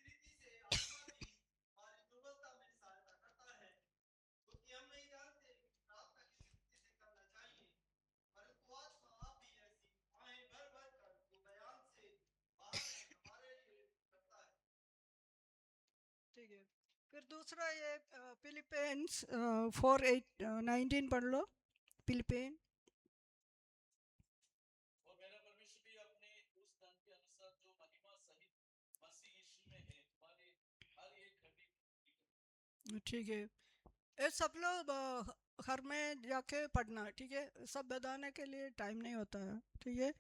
रीति से आत्मा भी हमारी दुर्बलता में सहायता करता है, क्योंकि हम नहीं जानते कि प्रार्थना किस रीति से करना चाहिए, परंतु आत्मा आप भी ऐसी आए भर भर कर जो दूसरा ये फिलीपींस 4:19 पढ़ लो, फिलीपीन। और मेरा परमेश्वर भी अपने उस धन के अनुसार जो महिमा सहित मसीह यीशु में है तुम्हारे हर एक हड्डी। ठीक है, ये सब लोग घर में जाके पढ़ना, ठीक है, सब बताने के लिए टाइम नहीं होता है, ठीक है।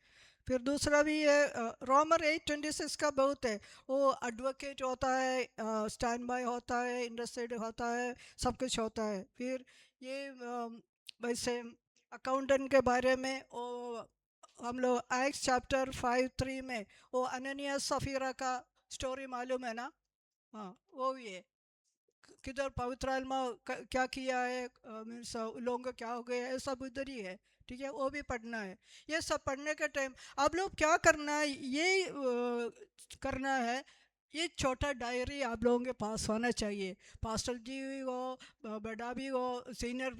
फिर दूसरा भी है रोमर 8:26 का बहुत है, वो एडवोकेट होता है, स्टैंड बाय होता है, इंटरसेड होता है, सब कुछ होता है। फिर ये वैसे अकाउंटेंट के बारे में वो हम लोग एक्स चैप्टर 5:3 में वो अननिया सफीरा का स्टोरी मालूम है ना? हाँ, वो भी है, किधर पवित्र आत्मा क्या किया है, मीन्स लोगों को क्या हो गया है, सब उधर ही है, ठीक है, वो भी पढ़ना है। ये सब पढ़ने के टाइम आप लोग क्या करना है, ये करना है, ये छोटा डायरी आप लोगों के पास होना चाहिए। पास्टर जी हो, बड़ा भी हो, सीनियर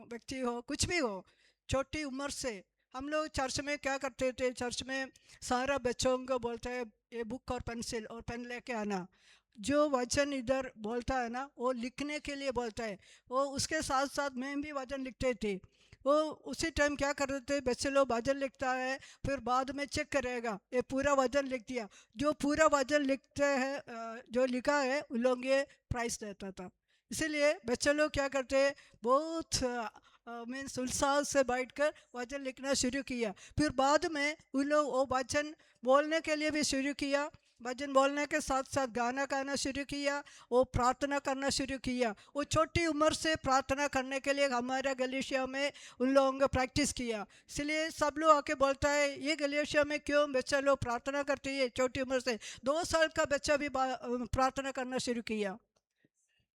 व्यक्ति हो, कुछ भी हो, छोटी उम्र से हम लोग चर्च में क्या करते थे, चर्च में सारा बच्चों को बोलते हैं ये बुक और पेंसिल और पेन लेके आना, जो वचन इधर बोलता है ना वो लिखने के लिए बोलता है। वो उसके साथ साथ मैं भी वचन लिखते थे, वो उसी टाइम क्या करते थे, बच्चे लोग वचन लिखता है, फिर बाद में चेक करेगा ये पूरा वचन लिख दिया, जो पूरा वचन लिखते हैं जो लिखा है उन लोग ये प्राइज देता था। इसीलिए बच्चे लोग क्या करते हैं, बहुत मीन्स उत्साह से बैठकर वचन लिखना शुरू किया। फिर बाद में उन लोग वो वचन बोलने के लिए भी शुरू किया, भजन बोलने के साथ साथ गाना गाना शुरू किया, वो प्रार्थना करना शुरू किया। वो छोटी उम्र से प्रार्थना करने के लिए हमारे गलेशिया में उन लोगों को प्रैक्टिस किया। इसलिए सब लोग आके बोलता है ये गलेशिया में क्यों बच्चा लोग प्रार्थना करते हैं छोटी उम्र से। 2 साल का बच्चा भी प्रार्थना करना शुरू किया,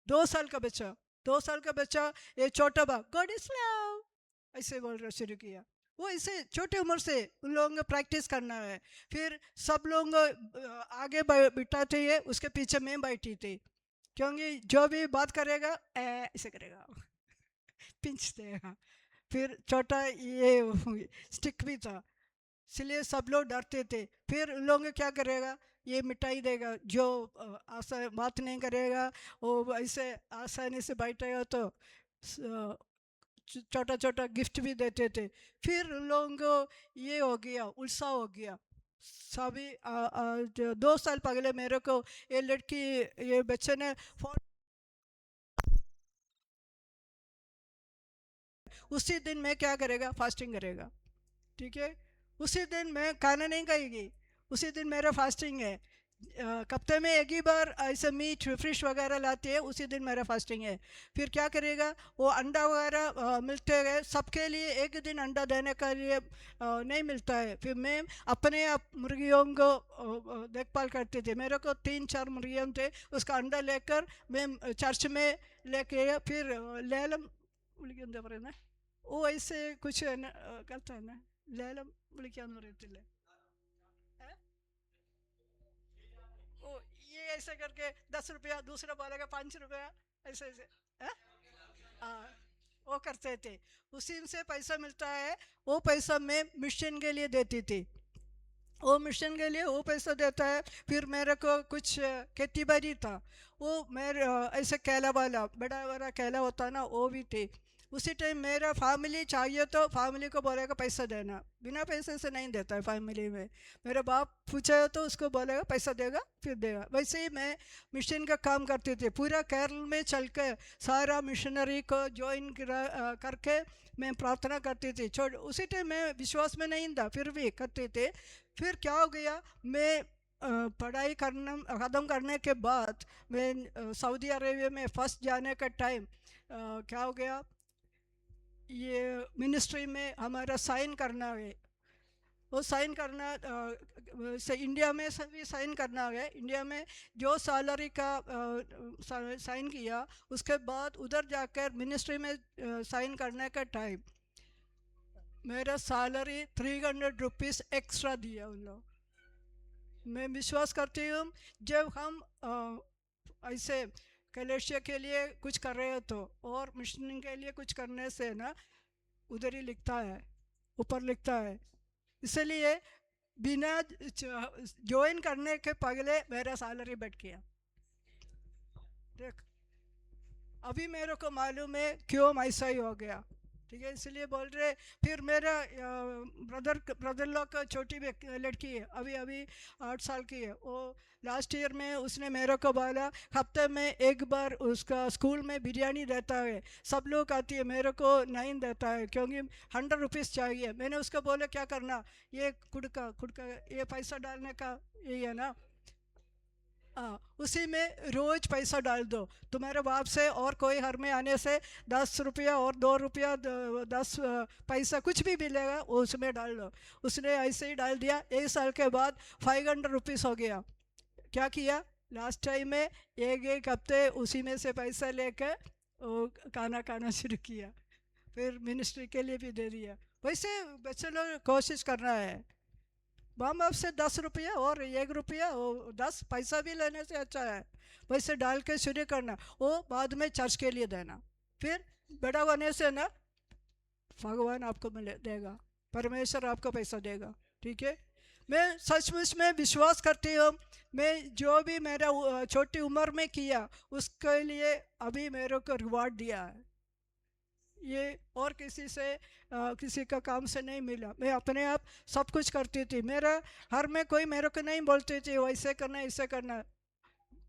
2 साल का बच्चा, 2 साल का बच्चा ये छोटा बा गॉड इज लव ऐसे बोल रहा शुरू किया। वो इसे छोटी उम्र से उन लोगों को प्रैक्टिस करना है। फिर सब लोग आगे बिठाते हैं, उसके पीछे मैं बैठी थी, क्योंकि जो भी बात करेगा ऐसे करेगा पिंच देगा। फिर छोटा ये स्टिक भी था, इसलिए सब लोग डरते थे। फिर उन लोगों को क्या करेगा, ये मिठाई देगा, जो आशा बात नहीं करेगा वो ऐसे आसानी से बैठेगा तो छोटा छोटा गिफ्ट भी देते थे। फिर उन लोगों को ये हो गया, उत्साह हो गया। सभी 2 साल पहले मेरे को ये लड़की, ये बच्चे ने उसी दिन मैं क्या करेगा, फास्टिंग करेगा, ठीक है। उसी दिन मैं खाना नहीं खाएगी, उसी दिन मेरा फास्टिंग है। हफ्ते में एक ही बार ऐसे मीट फिश वगैरह लाती है, उसी दिन मेरा फास्टिंग है। फिर क्या करेगा, वो अंडा वगैरह मिलते हैं सबके लिए, एक दिन अंडा देने के लिए नहीं मिलता है। फिर मैं अपने आप मुर्गियों को देखभाल करती थी, मेरे को 3-4 मुर्गियाँ थे, उसका अंडा लेकर मैं चर्च में लेके फिर लेलम ना वो ऐसे कुछ करता है ना, लेलम रहती है ओ, ये ऐसे करके 10 रुपया, दूसरा बोलेगा 5 रुपया, ऐसे ऐसे वो करते थे। उसी से पैसा मिलता है, वो पैसा मैं मिशन के लिए देती थी, वो मिशन के लिए वो पैसा देता है। फिर मेरे को कुछ खेती बाड़ी था, वो मेरे ऐसे केला वाला बड़ा बड़ा केला होता ना वो भी थे। उसी टाइम मेरा फैमिली चाहिए तो फैमिली को बोलेगा पैसा देना, बिना पैसे से नहीं देता है फैमिली में। मेरा बाप पूछा तो उसको बोलेगा पैसा देगा फिर देगा। वैसे ही मैं मिशन का काम करती थी, पूरा केरल में चल के सारा मिशनरी को ज्वाइन करके मैं प्रार्थना करती थी। उसी टाइम मैं विश्वास में नहीं था, फिर भी करते थे। फिर क्या हो गया, मैं पढ़ाई करना ख़त्म करने के बाद मैं सऊदी अरेबिया में फर्स्ट जाने का टाइम क्या हो गया, ये मिनिस्ट्री में हमारा साइन करना है, वो साइन करना से इंडिया में भी साइन करना है। इंडिया में जो सैलरी का साइन किया, उसके बाद उधर जाकर मिनिस्ट्री में साइन करने का टाइम मेरा सैलरी 300 रुपीज़ एक्स्ट्रा दिया उन लोग। मैं विश्वास करती हूँ जब हम ऐसे कलेशिया के लिए कुछ कर रहे हो तो, और मिशन के लिए कुछ करने से ना उधर ही लिखता है, ऊपर लिखता है। इसलिए बिना ज्वाइन करने के पहले मेरा सैलरी बढ़ गया। देख अभी मेरे को मालूम है क्यों ऐसा ही हो गया, ठीक है। इसलिए बोल रहे। फिर मेरा ब्रदर लोग का छोटी लड़की है, अभी अभी 8 साल की है। वो लास्ट ईयर में उसने मेरे को बोला हफ्ते में एक बार उसका स्कूल में बिरयानी देता है, सब लोग आती है, मेरे को नहीं देता है क्योंकि 100 रुपीज़ चाहिए। मैंने उसको बोला क्या करना, ये कुड़का कुड़का ये पैसा डालने का यही है ना, हाँ, उसी में रोज पैसा डाल दो। तुम्हारे बाप से और कोई घर में आने से 10 रुपया और 2 रुपया 10 पैसा कुछ भी मिलेगा वो उसमें डाल दो। उसने ऐसे ही डाल दिया। 1 साल के बाद 500 रुपीज़ हो गया। क्या किया लास्ट टाइम में, एक हफ्ते उसी में से पैसा लेकर वो खाना खाना शुरू किया, फिर मिनिस्ट्री के लिए भी दे दिया। वैसे बच्चे लोग कोशिश करना है। माँ बाप से 10 रुपया और 1 रुपया और 10 पैसा भी लेने से अच्छा है वैसे डाल के शुरू करना, वो बाद में चर्च के लिए देना। फिर बड़ा होने से ना भगवान आपको मिले देगा, परमेश्वर आपको पैसा देगा, ठीक है। मैं सचमुच में विश्वास करती हूँ, मैं जो भी मेरा छोटी उम्र में किया उसके लिए अभी मेरे को रिवार्ड दिया है। ये और किसी से किसी का काम से नहीं मिला। मैं अपने आप सब कुछ करती थी। मेरा हर में कोई मेरे को नहीं बोलती थी वैसे करना ऐसे करना,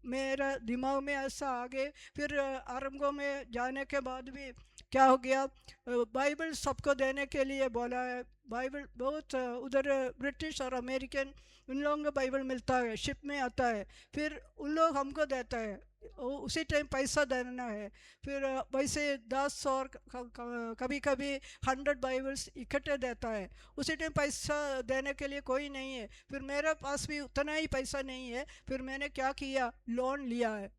मेरा दिमाग में ऐसा आ गए। फिर आरंभों में जाने के बाद भी क्या हो गया, बाइबल सबको देने के लिए बोला है। बाइबल बहुत उधर ब्रिटिश और अमेरिकन उन लोगों को बाइबल मिलता है, शिप में आता है, फिर उन लोग हमको देता है, उसी टाइम पैसा देना है। फिर वैसे 10 और कभी कभी 100 बाइबल्स इकट्ठे देता है, उसी टाइम पैसा देने के लिए कोई नहीं है। फिर मेरे पास भी उतना ही पैसा नहीं है, फिर मैंने क्या किया, लोन लिया है।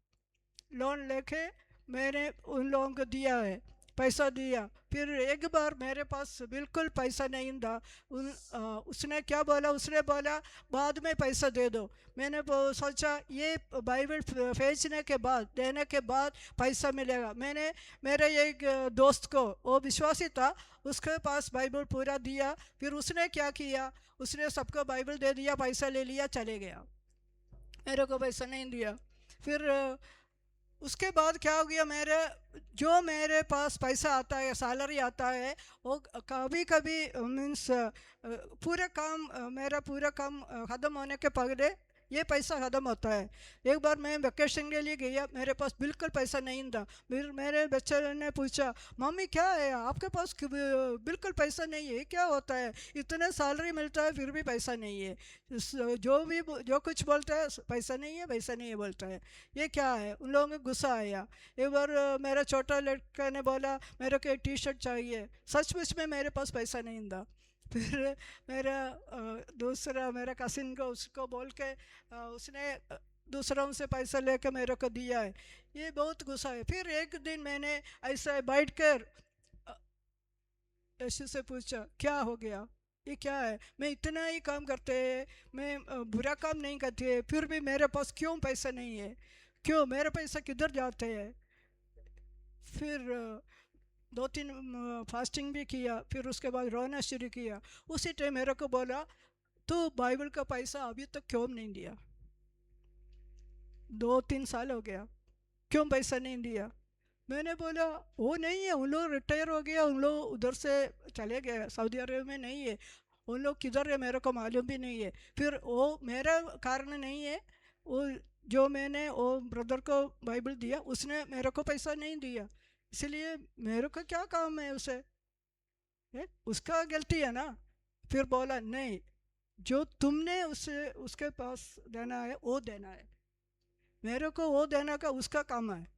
लोन लेके मैंने उन लोगों को दिया है, पैसा दिया। फिर एक बार मेरे पास बिल्कुल पैसा नहीं था, उसने क्या बोला, उसने बोला बाद में पैसा दे दो। मैंने सोचा ये बाइबल भेजने के बाद देने के बाद पैसा मिलेगा। मैंने मेरे एक दोस्त को, वो विश्वासी था, उसके पास बाइबल पूरा दिया। फिर उसने क्या किया, उसने सबको बाइबल दे दिया, पैसा ले लिया, चले गया, मेरे को पैसा नहीं दिया। फिर उसके बाद क्या हो गया, मेरे पास पैसा आता है, सैलरी आता है, वो कभी कभी मीन्स पूरा काम मेरा पूरा काम ख़त्म होने के पहले ये पैसा ख़त्म होता है। एक बार मैं वेकेशन के लिए गया, मेरे पास बिल्कुल पैसा नहीं था। फिर मेरे बच्चे ने पूछा, मम्मी क्या है आपके पास बिल्कुल पैसा नहीं है, क्या होता है, इतने सैलरी मिलता है फिर भी पैसा नहीं है, जो कुछ बोलता है पैसा नहीं है पैसा नहीं है बोलता है, ये क्या है। उन लोगों को गुस्सा आया। एक बार मेरा छोटा लड़का ने बोला मेरे को एक टी शर्ट चाहिए, सचमुच में मेरे पास पैसा नहीं था। फिर मेरा दूसरा मेरा कसिन को उसको बोल के उसने दूसरों से पैसा लेकर मेरे को दिया है। ये बहुत गुस्सा है। फिर एक दिन मैंने ऐसा बैठ कर यीशु से पूछा क्या हो गया, ये क्या है, मैं इतना ही काम करते हैं, मैं बुरा काम नहीं करते, फिर भी मेरे पास क्यों पैसा नहीं है, क्यों मेरे पैसा किधर जाते हैं। फिर 2-3 फास्टिंग भी किया, फिर उसके बाद रोना शुरू किया। उसी टाइम मेरे को बोला तू बाइबल का पैसा अभी तक क्यों नहीं दिया, 2-3 साल हो गया, क्यों पैसा नहीं दिया। मैंने बोला वो नहीं है, उन लोग रिटायर हो गया, उन लोग उधर से चले गए, सऊदी अरब में नहीं है, उन लोग किधर है मेरे को मालूम भी नहीं है। फिर वो मेरा कारण नहीं है, वो जो मैंने वो ब्रदर को बाइबल दिया उसने मेरे को पैसा नहीं दिया, इसलिए मेरे को क्या काम है उसे, उसका गलती है ना। फिर बोला नहीं, जो तुमने उसके पास देना है वो देना है, मेरे को वो देना का उसका काम है,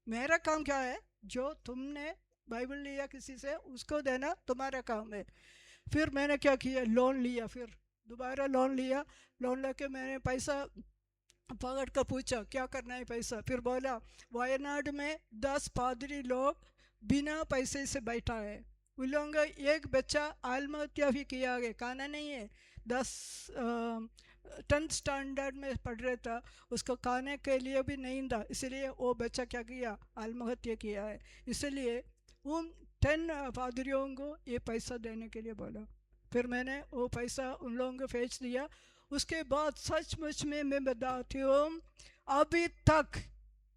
मेरा काम क्या है, जो तुमने बाइबल लिया किसी से उसको देना तुम्हारा काम है। फिर मैंने क्या किया, लोन लिया, फिर दोबारा लोन लिया। लोन लेके मैंने पैसा पकड़ कर पूछा क्या करना है पैसा। फिर बोला वायनाड में 10 पादरी लोग बिना पैसे से बैठा है, उन लोगों का एक बच्चा आत्महत्या भी किया है, खाना नहीं है, 10th स्टैंडर्ड में पढ़ रहा था, उसको खाने के लिए भी नहीं था, इसलिए वो बच्चा क्या किया, आत्महत्या किया है। इसलिए उन 10 पादरियों को ये पैसा देने के लिए बोला। फिर मैंने वो पैसा उन लोगों को भेज दिया। उसके बाद सचमुच में मैं बताती हूँ, अभी तक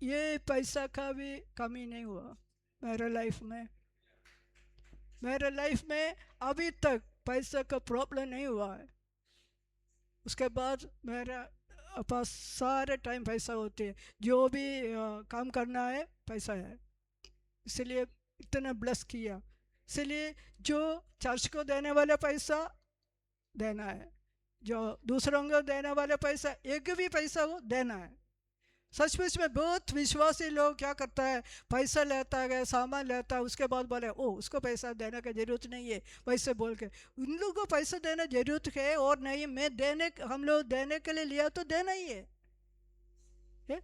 ये पैसा का भी कमी नहीं हुआ मेरे लाइफ में। मेरे लाइफ में अभी तक पैसा का प्रॉब्लम नहीं हुआ है। उसके बाद मेरा पास सारे टाइम पैसा होते है, जो भी काम करना है पैसा है, इसलिए इतना ब्लेस किया। इसलिए जो चर्च को देने वाला पैसा देना है, जो दूसरों को देने वाला पैसा, एक भी पैसा हो देना है। सचमुच में बहुत विश्वासी लोग क्या करता है, पैसा लेता है, सामान लेता है, उसके बाद बोले ओ उसको पैसा देने की ज़रूरत नहीं है, वैसे बोल के। उन लोगों को पैसा देना ज़रूरत है और नहीं, मैं देने, हम लोग देने के लिए लिया तो देना ही है।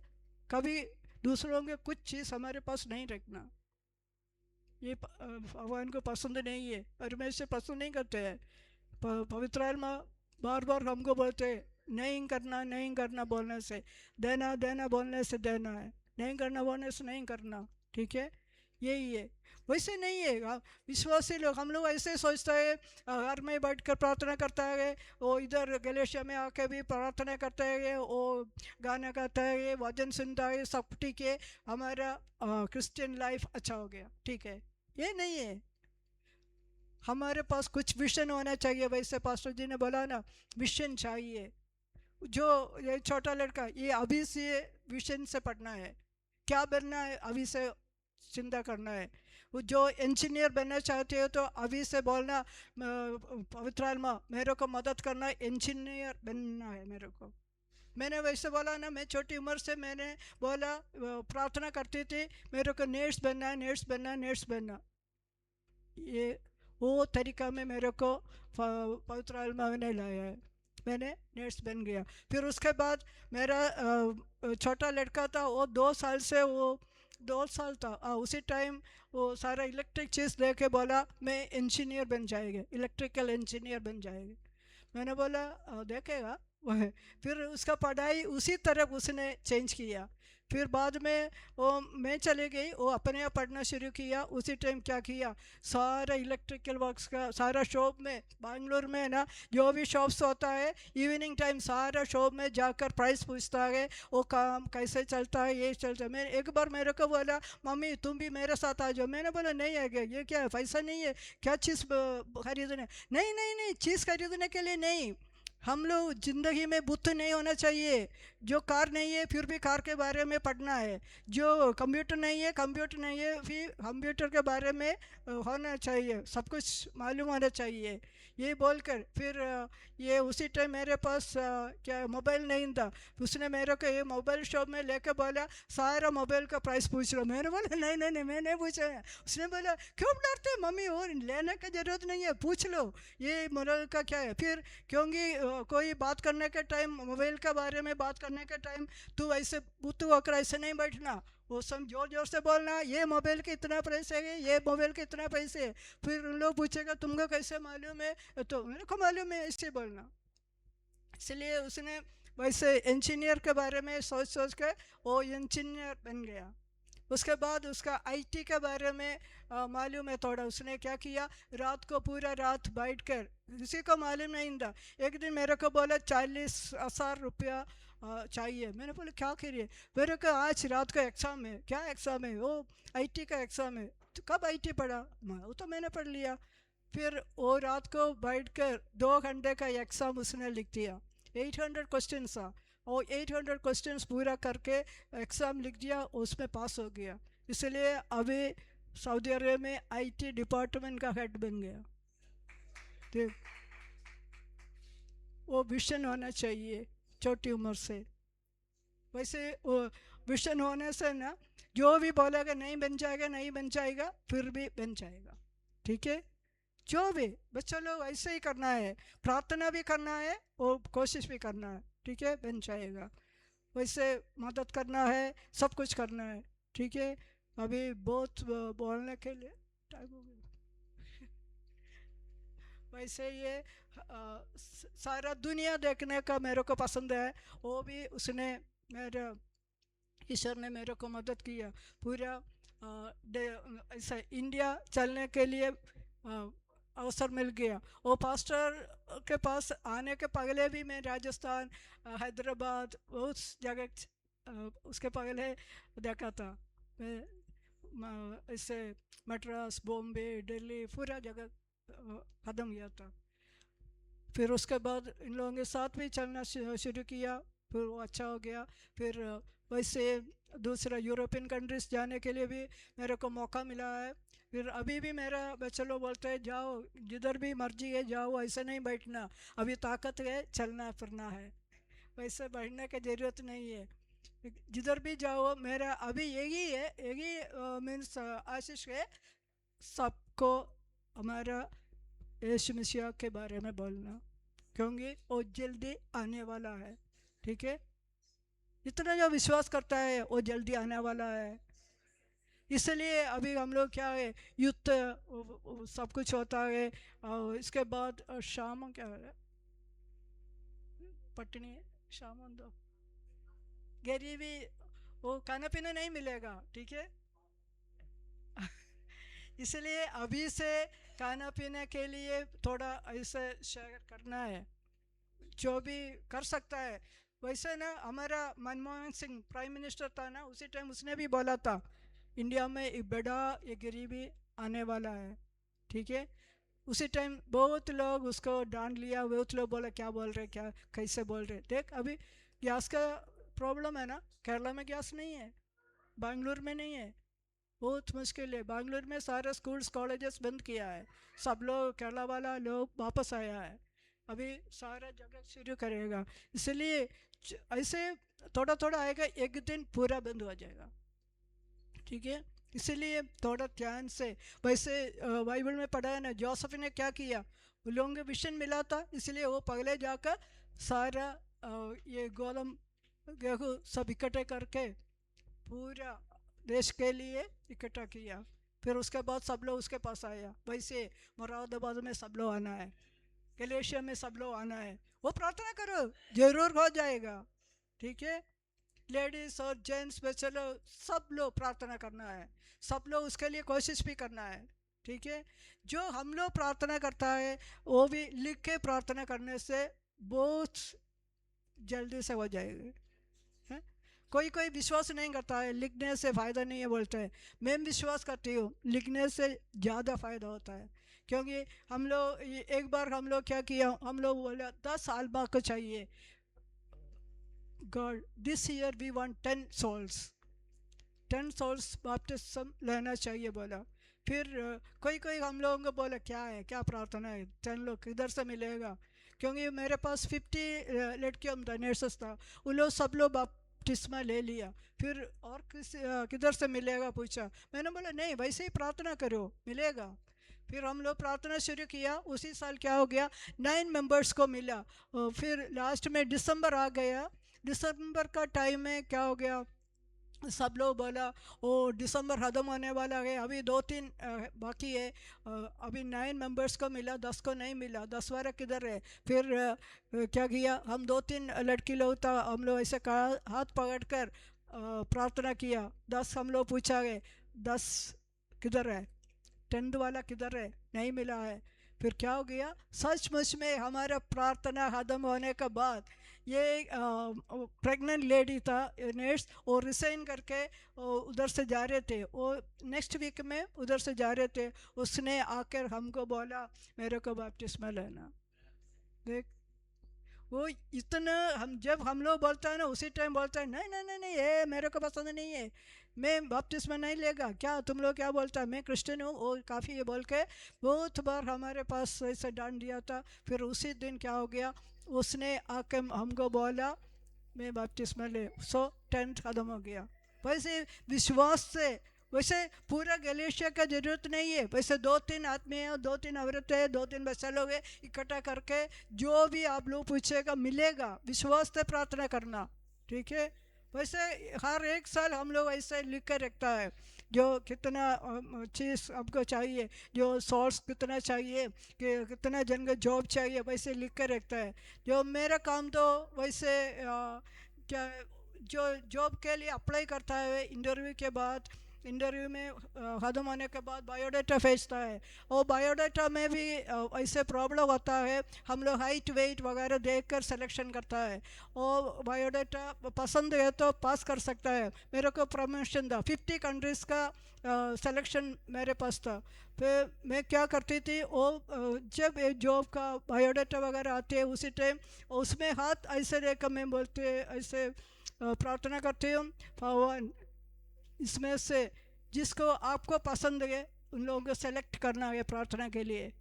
कभी दूसरों के कुछ चीज़ हमारे पास नहीं रखना, ये भगवान को पसंद नहीं है, परमेश्वर पसंद नहीं करते हैं। पवित्र आत्मा बार बार हमको बोलते हैं नहीं करना, नहीं करना बोलने से देना, देना बोलने से देना है, नहीं करना बोलने से नहीं करना। ठीक है, यही है। वैसे नहीं है विश्वासी लोग, हम लोग ऐसे सोचते हैं घर में बैठ कर प्रार्थना करता है, वो इधर गलेशिया में आके भी प्रार्थना करता है, वो गाना गाता है, वचन सुनता है, सब ठीक है, हमारा क्रिश्चियन लाइफ अच्छा हो गया। ठीक है, ये नहीं है। हमारे पास कुछ विजन होना चाहिए। वैसे पास्टर जी ने बोला ना, विजन चाहिए। जो ये छोटा लड़का, ये अभी से विजन से पढ़ना है, क्या बनना है अभी से चिंता करना है। वो जो इंजीनियर बनना चाहते हो तो अभी से बोलना पवित्र आत्मा मेरे को मदद करना, इंजीनियर बनना है मेरे को। मैंने वैसे बोला ना, मैं छोटी उम्र से मैंने बोला, प्रार्थना करती थी मेरे को नर्स बनना है, नर्स बनना है, नर्स बनना। ये वो तरीका में मेरे को पवित्र आत्मा ने लाया है, मैंने नर्स बन गया। फिर उसके बाद मेरा छोटा लड़का था, वो 2 साल से, वो 2 साल था, उसी टाइम वो सारा इलेक्ट्रिक चीज़ दे के बोला मैं इंजीनियर बन जाएगा, इलेक्ट्रिकल इंजीनियर बन जाएगा। मैंने बोला देखेगा वह। फिर उसका पढ़ाई उसी तरफ उसने चेंज किया। फिर बाद में वो मैं चले गई, वो अपने आप पढ़ना शुरू किया। उसी टाइम क्या किया, सारा इलेक्ट्रिकल वर्क्स का सारा शॉप में, बेंगलोर में ना जो भी शॉप्स होता है, इवनिंग टाइम सारा शॉप में जाकर प्राइस पूछता है, वो काम कैसे चलता है, ये चलता है। मैं एक बार मेरे को बोला मम्मी तुम भी मेरे साथ आ जाओ। मैंने बोला नहीं आ गया, ये क्या है, पैसा नहीं है क्या चीज़ खरीदने? नहीं नहीं नहीं, चीज़ खरीदने के लिए नहीं, हम लोग ज़िंदगी में बुद्ध नहीं होना चाहिए। जो कार नहीं है फिर भी कार के बारे में पढ़ना है, जो कंप्यूटर नहीं है, कंप्यूटर नहीं है फिर कंप्यूटर के बारे में होना चाहिए, सब कुछ मालूम होना चाहिए। ये बोलकर फिर ये उसी टाइम मेरे पास क्या मोबाइल नहीं था, उसने मेरे को ये मोबाइल शॉप में लेके बोला सारा मोबाइल का प्राइस पूछ लो। मैंने बोला नहीं नहीं नहीं, मैं नहीं पूछा है। उसने बोला क्यों डरते मम्मी, और लेने की ज़रूरत नहीं है, पूछ लो ये मोबाइल का क्या है। फिर क्योंकि कोई बात करने के टाइम, मोबाइल के बारे में बात करने के टाइम तू ऐसे बुद्धू होकर ऐसे नहीं बैठना, वो सब जोर जोर से बोलना, ये मोबाइल के इतना पैसे है, ये मोबाइल के इतना पैसे है। फिर उन लोग पूछेगा तुमको कैसे मालूम है, तो मेरे को मालूम है, ऐसे बोलना। इसलिए उसने वैसे इंजीनियर के बारे में सोच सोच के वो इंजीनियर बन गया। उसके बाद उसका आईटी के बारे में मालूम है थोड़ा। उसने क्या किया, रात को पूरा रात बैठ कर, किसी को मालूम नहीं था। एक दिन मेरे को बोला 40,000 रुपया चाहिए। मैंने बोला क्या करिए, मेरे को आज रात का एग्ज़ाम है। क्या एग्ज़ाम है? वो आईटी का एग्ज़ाम है। तो कब आईटी पढ़ा? वो तो मैंने पढ़ लिया। फिर वो रात को बैठ कर 2 घंटे का एग्ज़ाम उसने लिख दिया। 800 क्वेश्चन था, और 800 क्वेश्चंस पूरा करके एग्ज़ाम लिख दिया, उसमें पास हो गया। इसलिए अभी सऊदी अरब में आईटी डिपार्टमेंट का हेड बन गया। तो वो विजन होना चाहिए छोटी उम्र से। वैसे वो विजन होने से ना, जो भी बोलेगा नहीं बन जाएगा, नहीं बन जाएगा, फिर भी बन जाएगा। ठीक है, जो भी बच्चा लोग ऐसे ही करना है, प्रार्थना भी करना है और कोशिश भी करना है। ठीक है, बन जाएगा। वैसे मदद करना है, सब कुछ करना है। ठीक है, अभी बहुत बोलने के लिए टाइम हो गया। वैसे ये सारा दुनिया देखने का मेरे को पसंद है, वो भी उसने मेरे ईश्वर ने मेरे को मदद किया। पूरा ऐसा इंडिया चलने के लिए अवसर मिल गया। वो पास्टर के पास आने के पहले भी मैं राजस्थान, हैदराबाद, बहुत जगह उसके पहले देखा था मैं, इससे मद्रास, बॉम्बे, दिल्ली पूरा जगह ख़त्म किया था। फिर उसके बाद इन लोगों के साथ भी चलना शुरू किया, फिर वो अच्छा हो गया। फिर वैसे दूसरा यूरोपियन कंट्रीज जाने के लिए भी मेरे को मौका मिला है। फिर अभी भी मेरा बच्चे लोग बोलते हैं जाओ जिधर भी मर्जी है जाओ, ऐसे नहीं बैठना, अभी ताकत है, चलना फिरना है, वैसे बैठने की ज़रूरत नहीं है, जिधर भी जाओ। मेरा अभी यही है, यही मीन्स आशीष है सबको हमारा यीशु मसीह के बारे में बोलना, क्योंकि वो जल्दी आने वाला है। ठीक है, इतना जो विश्वास करता है वो जल्दी आने वाला है। इसलिए अभी हम लोग क्या है, युद्ध सब कुछ होता है, और इसके बाद शाम क्या है, पटनी शाम दो गरीबी, वो खाना पीना नहीं मिलेगा। ठीक है इसलिए अभी से खाना पीने के लिए थोड़ा ऐसे शेयर करना है, जो भी कर सकता है। वैसे ना हमारा मनमोहन सिंह प्राइम मिनिस्टर था ना, उसी टाइम उसने भी बोला था इंडिया में एक बड़ा ये गरीबी आने वाला है। ठीक है, उसी टाइम बहुत लोग उसको डांट लिया, बहुत लोग बोला क्या बोल रहे, क्या कैसे बोल रहे। देख अभी गैस का प्रॉब्लम है ना, केरला में गैस नहीं है, बेंगलुरु में नहीं है, बहुत मुश्किल है। बेंगलुरु में सारे स्कूल्स कॉलेजेस बंद किया है, सब लोग केरला वाला लोग वापस आया है, अभी सारा जगह शुरू करेगा। इसलिए ऐसे थोड़ा थोड़ा आएगा, एक दिन पूरा बंद हो जाएगा। ठीक है, इसलिए थोड़ा ध्यान से। वैसे बाइबल में पढ़ा है ना, जोसेफ ने क्या किया, उन लोगों को विजन मिला था, इसलिए वो पगले जाकर सारा ये गोलम गेहूँ सब इकट्ठे करके पूरा देश के लिए इकट्ठा किया। फिर उसके बाद सब लोग उसके पास आया। वैसे मुरादाबाद में सब लोग आना है, गलेशिया में सब लोग आना है, वो प्रार्थना करो जरूर हो जाएगा। ठीक है, लेडीज़ और जेंट्स बच्चे लोग सब लोग प्रार्थना करना है, सब लोग उसके लिए कोशिश भी करना है। ठीक है, जो हम लोग प्रार्थना करता है वो भी लिख के प्रार्थना करने से बहुत जल्दी से हो जाएगी। हैं? कोई कोई विश्वास नहीं करता है, लिखने से फ़ायदा नहीं है बोलते हैं, मैं विश्वास करती हूँ लिखने से ज़्यादा फ़ायदा होता है। क्योंकि हम लोग एक बार हम लोग क्या किया, हम लोग बोले 10 आल्मा को चाहिए, God this year we want 10 souls, 10 souls बपतिस्म लेना चाहिए बोला। फिर कोई कोई हम लोगों को बोला क्या है, क्या प्रार्थना है, 10 लोग किधर से मिलेगा, क्योंकि मेरे पास 50 लड़कियों में नर्सेस था, उन लोग सब लोग बपतिस्मा ले लिया। फिर और किधर से मिलेगा पूछा, मैंने बोला नहीं वैसे ही प्रार्थना करो मिलेगा। फिर हम लोग प्रार्थना शुरू किया, उसी साल क्या हो गया 9 मेंबर्स को मिला। फिर लास्ट में दिसंबर आ गया, दिसंबर का टाइम में क्या हो गया, सब लोग बोला ओ दिसंबर ख़त्म होने वाला है, अभी 2-3 बाकी है, अभी 9 मेंबर्स को मिला, 10 को नहीं मिला, 10 वाला किधर है। फिर क्या किया, हम 2-3 लड़की लोग था, हम लोग ऐसे कहा हाथ पकड़ कर प्रार्थना किया, 10 हम लोग पूछा गए 10 किधर है, 10 वाला किधर है, नहीं मिला है। फिर क्या हो गया, सचमुच में हमारा प्रार्थना ख़त्म होने के बाद ये प्रेग्नेंट लेडी था नर्स, और रिसाइन करके उधर से जा रहे थे, वो नेक्स्ट वीक में उधर से जा रहे थे, उसने आकर हमको बोला मेरे को बपतिस्मा लेना। देख वो इतना, जब हम लोग बोलते हैं ना उसी टाइम बोलता है नहीं नहीं नहीं नहीं ये मेरे को पसंद नहीं है, मैं बपतिस्मा नहीं लेगा, क्या तुम लोग क्या बोलता है, मैं क्रिश्चियन हूँ, वो काफ़ी ये बोल के बहुत बार हमारे पास ऐसे डांट दिया था। फिर उसी दिन क्या हो गया, उसने आके हमको बोला मैं बपतिस्मा ले, सो 10 ख़त्म हो गया। वैसे विश्वास से, वैसे पूरा गलेशिया का ज़रूरत नहीं है, वैसे 2-3 आदमी है, 2-3 औरतें है, 2-3 बच्चे लोग है, इकट्ठा करके जो भी आप लोग पूछेगा मिलेगा, विश्वास से प्रार्थना करना। ठीक है, वैसे हर एक साल हम लोग ऐसे लिख कर रखता है जो कितना चीज़ हमको चाहिए, जो सोर्स कितना चाहिए, कि कितना जन का जॉब चाहिए, वैसे लिख कर रखता है। जो मेरा काम तो वैसे क्या, जो जॉब के लिए अप्लाई करता है इंटरव्यू के बाद इंटरव्यू में ख़त्म होने के बाद बायोडाटा भेजता है, और बायोडाटा में भी ऐसे प्रॉब्लम होता है, हम लोग हाइट वेट वगैरह देखकर सिलेक्शन करता है, और बायोडाटा पसंद है तो पास कर सकता है। मेरे को प्रमोशन था, 50 कंट्रीज़ का सिलेक्शन मेरे पास था। फिर मैं क्या करती थी, वो जब एक जॉब का बायोडाटा वगैरह आती है उसी टाइम उसमें हाथ ऐसे लेकर मैं बोलते ऐसे प्रार्थना करती हूँ, भगवान इसमें से जिसको आपको पसंद है उन लोगों को सेलेक्ट करना है प्रार्थना के लिए।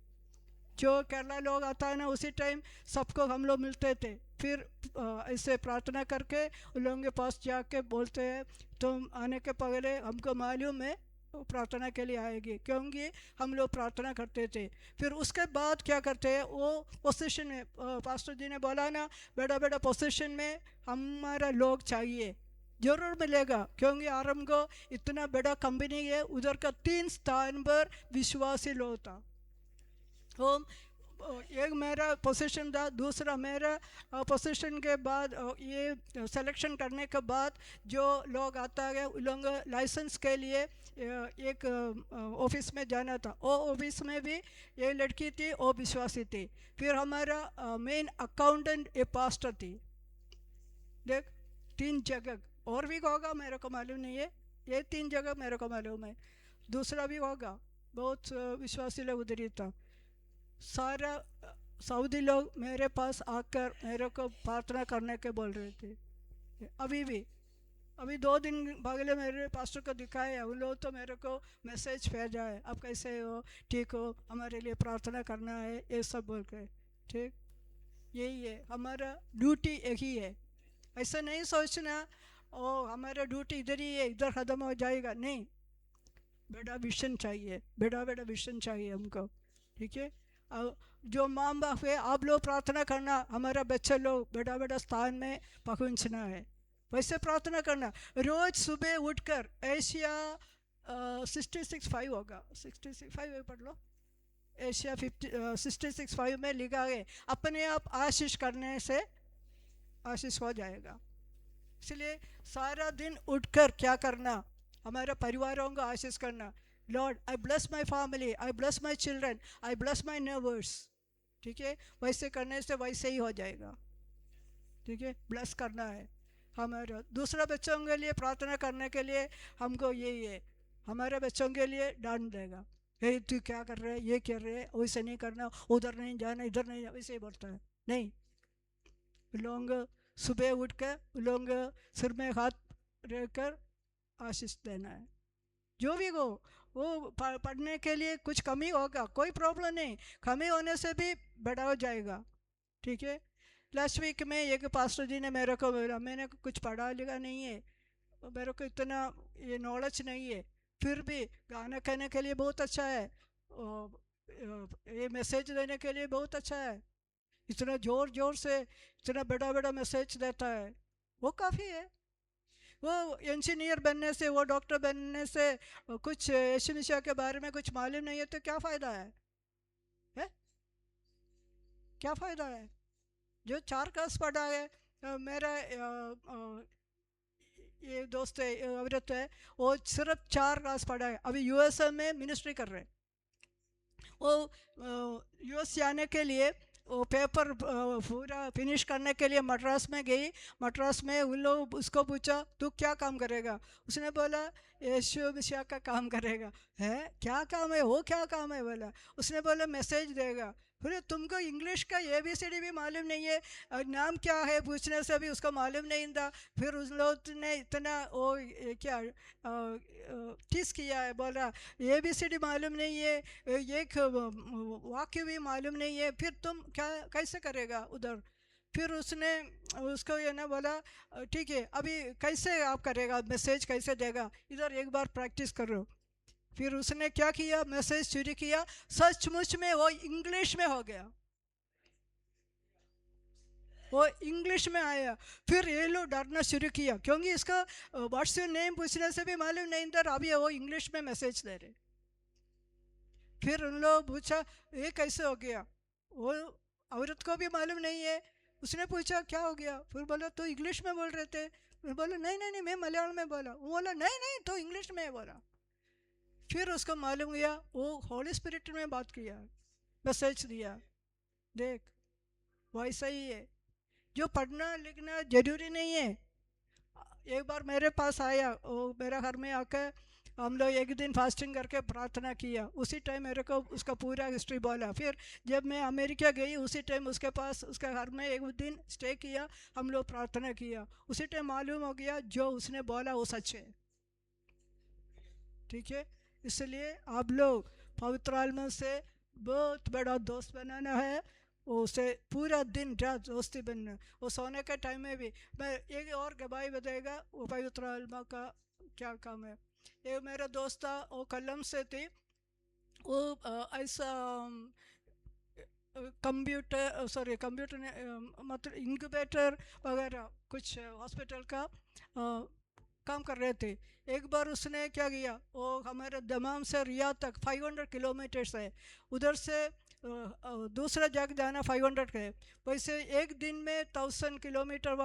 जो केरला लोग आता है ना, उसी टाइम सबको हम लोग मिलते थे, फिर ऐसे प्रार्थना करके उन लोगों के पास जाके बोलते हैं तुम आने के पहले हमको मालूम है वो प्रार्थना के लिए आएगी, क्योंकि हम लोग प्रार्थना करते थे। फिर उसके बाद क्या करते हैं, वो पोजीशन में पास्टर जी ने बोला ना, बड़ा बड़ा पोजीशन में हमारा लोग चाहिए, जरूर मिलेगा, क्योंकि आरंभ को इतना बड़ा कंपनी है, उधर का 3 स्थान पर विश्वासी लोग था। तो एक मेरा पोजीशन था, दूसरा मेरा पोजीशन के बाद ये सिलेक्शन करने के बाद जो लोग आता है उन लोग लाइसेंस के लिए एक ऑफिस में जाना था। वो ऑफिस में भी ये लड़की थी, वो विश्वासी थी। फिर हमारा मेन अकाउंटेंट ये पास्टर थी। देख 3 जगह, और भी होगा मेरे को मालूम नहीं है, ये 3 जगह मेरे को मालूम है, दूसरा भी होगा, बहुत विश्वासी लोग उधर ही था। सारा सऊदी लोग मेरे पास आकर मेरे को प्रार्थना करने के बोल रहे थे। अभी भी अभी 2 दिन पहले मेरे पास्टर को दिखाया, उन लोग तो मेरे को मैसेज भेजा है, आप कैसे हो, ठीक हो, हमारे लिए प्रार्थना करना है, ये सब बोल के। ठीक, यही है हमारा ड्यूटी, यही है। ऐसा नहीं सोचना ओ हमारा ड्यूटी इधर ही है, इधर ख़त्म हो जाएगा, नहीं, बड़ा विजन चाहिए, बड़ा बड़ा विजन चाहिए हमको। ठीक है, जो माँ बाप है आप लोग प्रार्थना करना, हमारा बच्चा लोग बड़ा बड़ा स्थान में पहुँचना है, वैसे प्रार्थना करना। रोज़ सुबह उठकर एशिया 66:5 होगा, 66:5 पढ़ लो, एशिया 66:5 में लिखा है अपने आप आशीष करने से आशीष हो जाएगा। इसलिए सारा दिन उठकर क्या करना, हमारे परिवारों को आशीष करना। Lord I bless my family, I bless my children, I bless my neighbours. ठीक है, वैसे करने से वैसे ही हो जाएगा। ठीक है, ब्लेस करना है हमारा। दूसरा बच्चों के लिए प्रार्थना करने के लिए हमको यही है, हमारे बच्चों के लिए डांट देगा, हे तू क्या कर रहे है, ये कर रहे है, वैसे नहीं करना, उधर नहीं जाना, इधर नहीं जाना, वैसे ही बोलता है। नहीं, लोग सुबह उठ कर लोग सिर में हाथ रखकर आशीष देना है। जो भी हो, वो पढ़ने के लिए कुछ कमी होगा, कोई प्रॉब्लम नहीं, कमी होने से भी बड़ा हो जाएगा। ठीक है, लास्ट वीक में एक पास्टर जी ने मेरे को बोला, मैंने कुछ पढ़ा लिखा नहीं है, मेरे को इतना ये नॉलेज नहीं है, फिर भी गाना कहने के लिए बहुत अच्छा है, ये मैसेज देने के लिए बहुत अच्छा है, इतना ज़ोर ज़ोर से इतना बड़ा बड़ा मैसेज देता है, वो काफ़ी है। वो इंजीनियर बनने से, वो डॉक्टर बनने से, कुछ यीशु मसीह के बारे में कुछ मालूम नहीं है तो क्या फ़ायदा है? क्या फ़ायदा है? जो 4 क्लास पढ़ा है, मेरा ये दोस्त है, औरत है, वो सिर्फ 4 क्लास पढ़ा है, अभी यूएसए में मिनिस्ट्री कर रहे हैं। वो यूएस जाने के लिए वो पेपर पूरा फिनिश करने के लिए मद्रास में गई। मद्रास में उन लोग उसको पूछा तू क्या काम करेगा, उसने बोला यीशु मसीह का काम करेगा। है क्या काम है, वो क्या काम है बोला, उसने बोला मैसेज देगा। फिर तुमको इंग्लिश का ABCD भी मालूम नहीं है, नाम क्या है पूछने से भी उसको मालूम नहीं था। फिर उस लोग ने इतना वो क्या टीस किया है, बोला ABCD मालूम नहीं है, एक वाक्य भी मालूम नहीं है, फिर तुम क्या कैसे करेगा उधर। फिर उसने उसको ये ना बोला ठीक है अभी कैसे आप करेगा, मैसेज कैसे देगा, इधर एक बार प्रैक्टिस करो। फिर उसने क्या किया, मैसेज शुरू किया, सचमुच में वो इंग्लिश में हो गया, वो इंग्लिश में आया। फिर ये लोग डरना शुरू किया, क्योंकि इसका व्हाट्स योर नेम पूछने से भी मालूम नहीं था, अभी वो इंग्लिश में मैसेज दे रहे। फिर उन लोग पूछा ये कैसे हो गया, वो औरत को भी मालूम नहीं है, उसने पूछा क्या हो गया, फिर बोला तो इंग्लिश में बोल रहे थे, फिर बोला नहीं नहीं नहीं मैं मलयालम में बोला, वो बोला नहीं नहीं तो इंग्लिश में बोला। फिर उसको मालूम हुआ, वो होली स्पिरिट में बात किया, मैसेज दिया, देख वैसा ही है, जो पढ़ना लिखना जरूरी नहीं है। एक बार मेरे पास आया, वो मेरा घर में आकर हम लोग एक दिन फास्टिंग करके प्रार्थना किया, उसी टाइम मेरे को उसका पूरा हिस्ट्री बोला। फिर जब मैं अमेरिका गई उसी टाइम उसके पास उसके घर में एक दिन स्टे किया, हम लोग प्रार्थना किया, उसी टाइम मालूम हो गया जो उसने बोला वो सच है। ठीक है, इसलिए आप लोग पवित्र आत्मा से बहुत बड़ा दोस्त बनाना है, वो उसे पूरा दिन रात दोस्ती बनना। वो सोने के टाइम में भी मैं एक और गवाही बताएगा वो पवित्र आत्मा का क्या काम है। एक मेरा दोस्त था, वो कलम से थी, वो ऐसा कंप्यूटर कंप्यूटर मतलब इंक्यूबेटर वगैरह कुछ हॉस्पिटल का काम कर रहे थे। एक बार उसने क्या किया, वो हमारे दमाम से रियाद तक 500 किलोमीटर्स है, उधर से दूसरा जगह जाना 500 है, वैसे एक दिन में 1000 किलोमीटर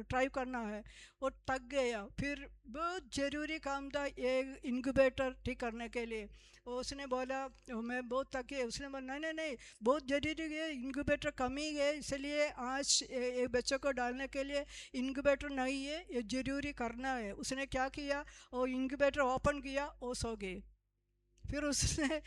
ड्राइव करना है। वो थक गया, फिर बहुत ज़रूरी काम था एक इंक्यूबेटर ठीक करने के लिए। उसने बोला मैं बहुत थकी है, उसने बोला नहीं नहीं नहीं बहुत ज़रूरी है, इंक्यूबेटर कमी है, इसलिए आज एक बच्चे को डालने के लिए इंक्यूबेटर नहीं है, ये ज़रूरी करना है। उसने क्या किया, वो इंक्यूबेटर ओपन किया, वो सो गए। फिर उसने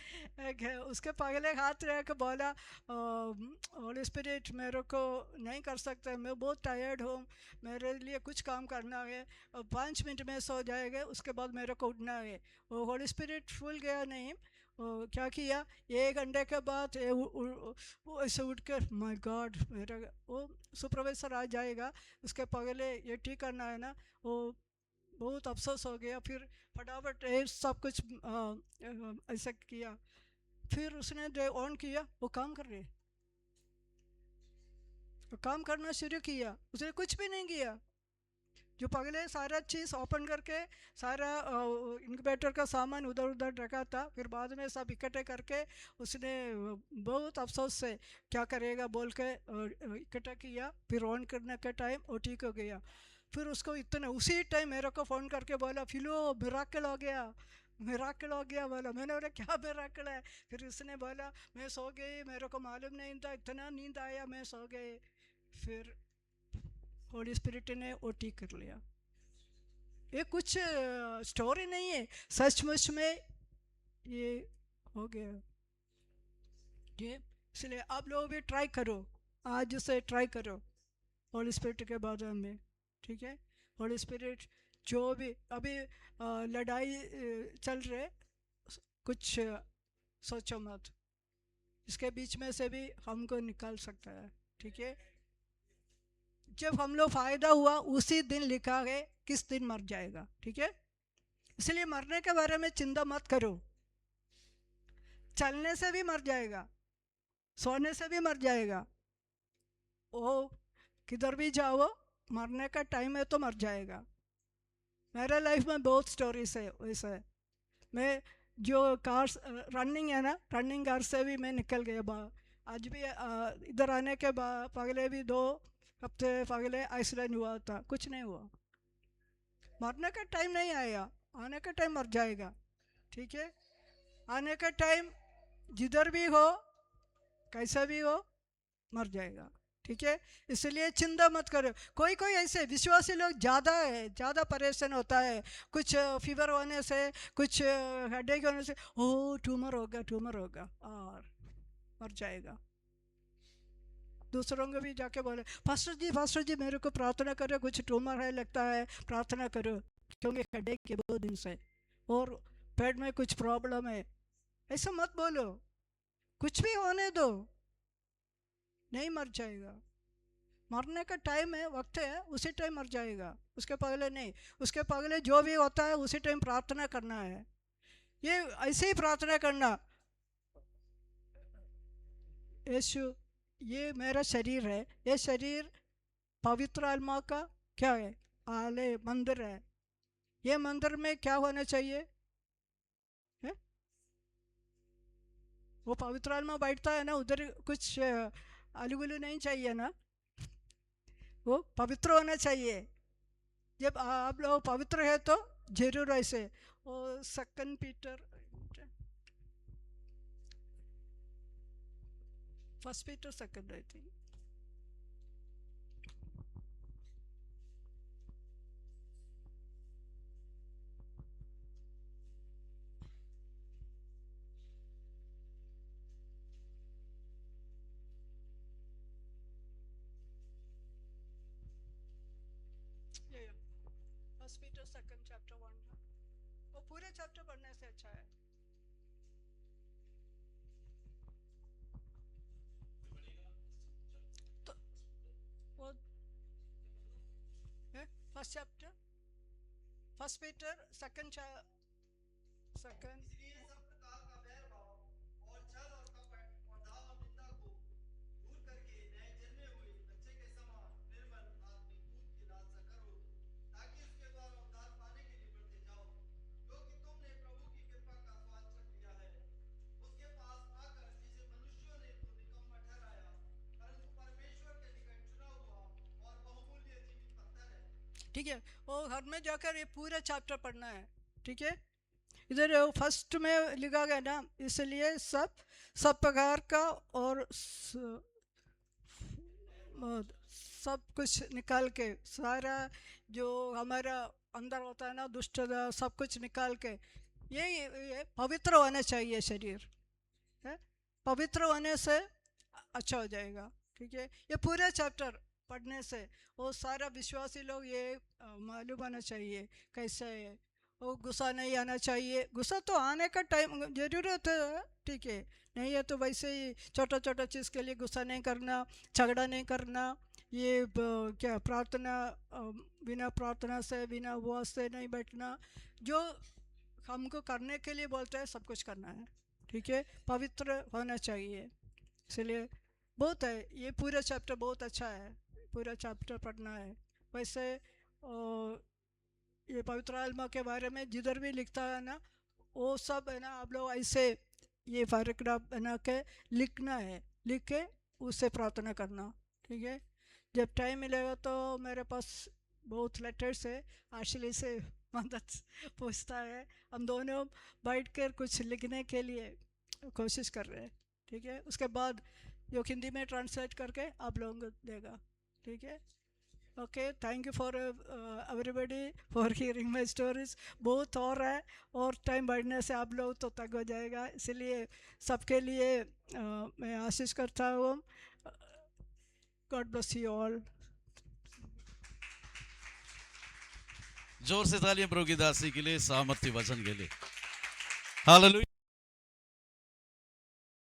उसके पगले हाथ रख के बोला होली स्पिरिट मेरे को नहीं कर सकता, मैं बहुत टायर्ड हूँ, मेरे लिए कुछ काम करना है, 5 मिनट में सो जाएगा, उसके बाद मेरे को उठना है। वो होली स्पिरिट फूल गया नहीं, वो क्या किया, 1 घंटे के बाद वो ऐसे उठ कर माय गॉड मेरा वो सुपरवाइजर आ जाएगा, उसके पगले ये ठीक करना है ना, वो बहुत अफसोस हो गया। फिर फटाफट सब कुछ ऐसा किया, फिर उसने जो ऑन किया वो काम कर रहे, वो काम करना शुरू किया, उसने कुछ भी नहीं किया, जो पहले सारा चीज़ ओपन करके सारा इंक्यूबेटर का सामान उधर उधर रखा था, फिर बाद में सब इकट्ठे करके उसने बहुत अफसोस से क्या करेगा बोल के इकट्ठा किया, फिर ऑन करने के टाइम वो ठीक हो गया। फिर उसको इतना उसी टाइम मेरे को फ़ोन करके बोला फिलो मिराकल हो गया, मिराकल हो गया बोला। मैंने बोला क्या मिराकल है, फिर उसने बोला मैं सो गई, मेरे को मालूम नहीं था, इतना नींद आया मैं सो गई, फिर होली स्पिरिट ने वो ठीक कर लिया। ये कुछ स्टोरी नहीं है, सचमुच में ये हो गया ये। इसलिए आप लोग भी ट्राई करो, आज से ट्राई करो होली स्पिरिट के बारे में। ठीक है, होली स्पिरिट जो भी अभी लड़ाई चल रहे कुछ सोचो मत, इसके बीच में से भी हमको निकाल सकता है। ठीक है, जब हम लोग फ़ायदा हुआ उसी दिन लिखा है किस दिन मर जाएगा। ठीक है, इसलिए मरने के बारे में चिंता मत करो, चलने से भी मर जाएगा, सोने से भी मर जाएगा, वो किधर भी जाओ मरने का टाइम है तो मर जाएगा। मेरे लाइफ में बहुत स्टोरीज है वैसे, मैं जो कार्स रनिंग है ना, रनिंग कार से भी मैं निकल गया। आज भी इधर आने के बाद पहले भी 2 हफ्ते पहले एक्सीडेंट हुआ था, कुछ नहीं हुआ। मरने का टाइम नहीं आया, आने का टाइम मर जाएगा। ठीक है, आने का टाइम जिधर भी हो कैसा भी हो मर जाएगा। ठीक है, इसलिए चिंता मत करो। कोई कोई ऐसे विश्वासी लोग ज़्यादा है, ज़्यादा परेशान होता है, कुछ फीवर होने से, कुछ हेडेक होने से, ओ ट्यूमर होगा ट्यूमर होगा, और मर जाएगा। दूसरों को भी जाके बोले पास्टर जी मेरे को प्रार्थना करो, कुछ ट्यूमर है लगता है, प्रार्थना करो, क्योंकि हेडेक के 2 दिन से और पेट में कुछ प्रॉब्लम है। ऐसा मत बोलो, कुछ भी होने दो, नहीं मर जाएगा। मरने का टाइम है, वक्त है, उसी टाइम मर जाएगा, उसके पहले नहीं। उसके पहले जो भी होता है उसी टाइम प्रार्थना करना है। ये ऐसे ही प्रार्थना करना, यीशु ये मेरा शरीर है, ये शरीर पवित्र आत्मा का क्या है, आले मंदिर है, ये मंदिर में क्या होना चाहिए है? वो पवित्र आत्मा बैठता है ना, उधर कुछ आलू नहीं चाहिए ना, वो पवित्र होना चाहिए। जब आप लोग पवित्र है तो जरूर ऐसे और 2 पीटर, 1 पीटर 2 आई थिंक। ये 1 पीटर 2 चैप्टर 1, वो पूरे चैप्टर पढ़ने से अच्छा है। तो वो फर्स्ट चैप्टर, 1 पीटर 2 इसलिए सब प्रकार का बैर भाव और छल और कपट और दाव और निंदा को दूर करके नए जन्मे हुए बच्चे के समान निर्मल आत्मिक दूध की लालसा करो, ताकि उसके द्वारा उद्धार पाने के लिए बढ़ते जाओ, क्योंकि तुमने प्रभु की कृपा का स्वाद चख लिया है। उसके पास आकर जिसे मनुष्यों ने तो निकम्मा ठहराया, परंतु परमेश्वर के निकट चुना हुआ और बहुमूल्य जीवित पत्थर है। ठीक है, वो घर में जाकर ये पूरा चैप्टर पढ़ना है। ठीक है, इधर फर्स्ट में लिखा गया ना, इसलिए सब प्रकार का और सब कुछ निकाल के, सारा जो हमारा अंदर होता है ना दुष्टता, सब कुछ निकाल के ये पवित्र होना चाहिए शरीर है, पवित्र होने से अच्छा हो जाएगा। ठीक है, ये पूरा चैप्टर पढ़ने से वो सारा विश्वासी लोग ये मालूम होना चाहिए कैसे है। वो गुस्सा नहीं आना चाहिए, गुस्सा तो आने का टाइम ज़रूरत है, ठीक है, नहीं है तो वैसे ही छोटा छोटा चीज़ के लिए गुस्सा नहीं करना, झगड़ा नहीं करना, ये क्या प्रार्थना, बिना प्रार्थना से बिना उपवास से नहीं बैठना, जो हमको करने के लिए बोलते हैं सब कुछ करना है। ठीक है, पवित्र होना चाहिए, इसलिए बहुत है, ये पूरा चैप्टर बहुत अच्छा है, पूरा चैप्टर पढ़ना है। वैसे ये पवित्र आत्मा के बारे में जिधर भी लिखता है ना, वो सब है ना आप लोग ऐसे ये पैराग्राफ बना के लिखना है, लिख के उससे प्रार्थना करना। ठीक है, जब टाइम मिलेगा तो मेरे पास बहुत लेटर्स है, आशली से मदद पूछता है, हम दोनों बैठ कर कुछ लिखने के लिए कोशिश कर रहे हैं। ठीक है, उसके बाद जो हिंदी में ट्रांसलेट करके आप लोगों को देगा। ठीक है, okay, thank you for everybody for hearing my stories. बहुत और है, और टाइम बढ़ने से आप लोग तो तक हो जाएगा, इसलिए सबके लिए मैं आशीष करता हूँ। God bless you all. जोर से तालियां प्रभु की दासी के लिए, सामर्थ्य वचन के लिए। हालेलुया।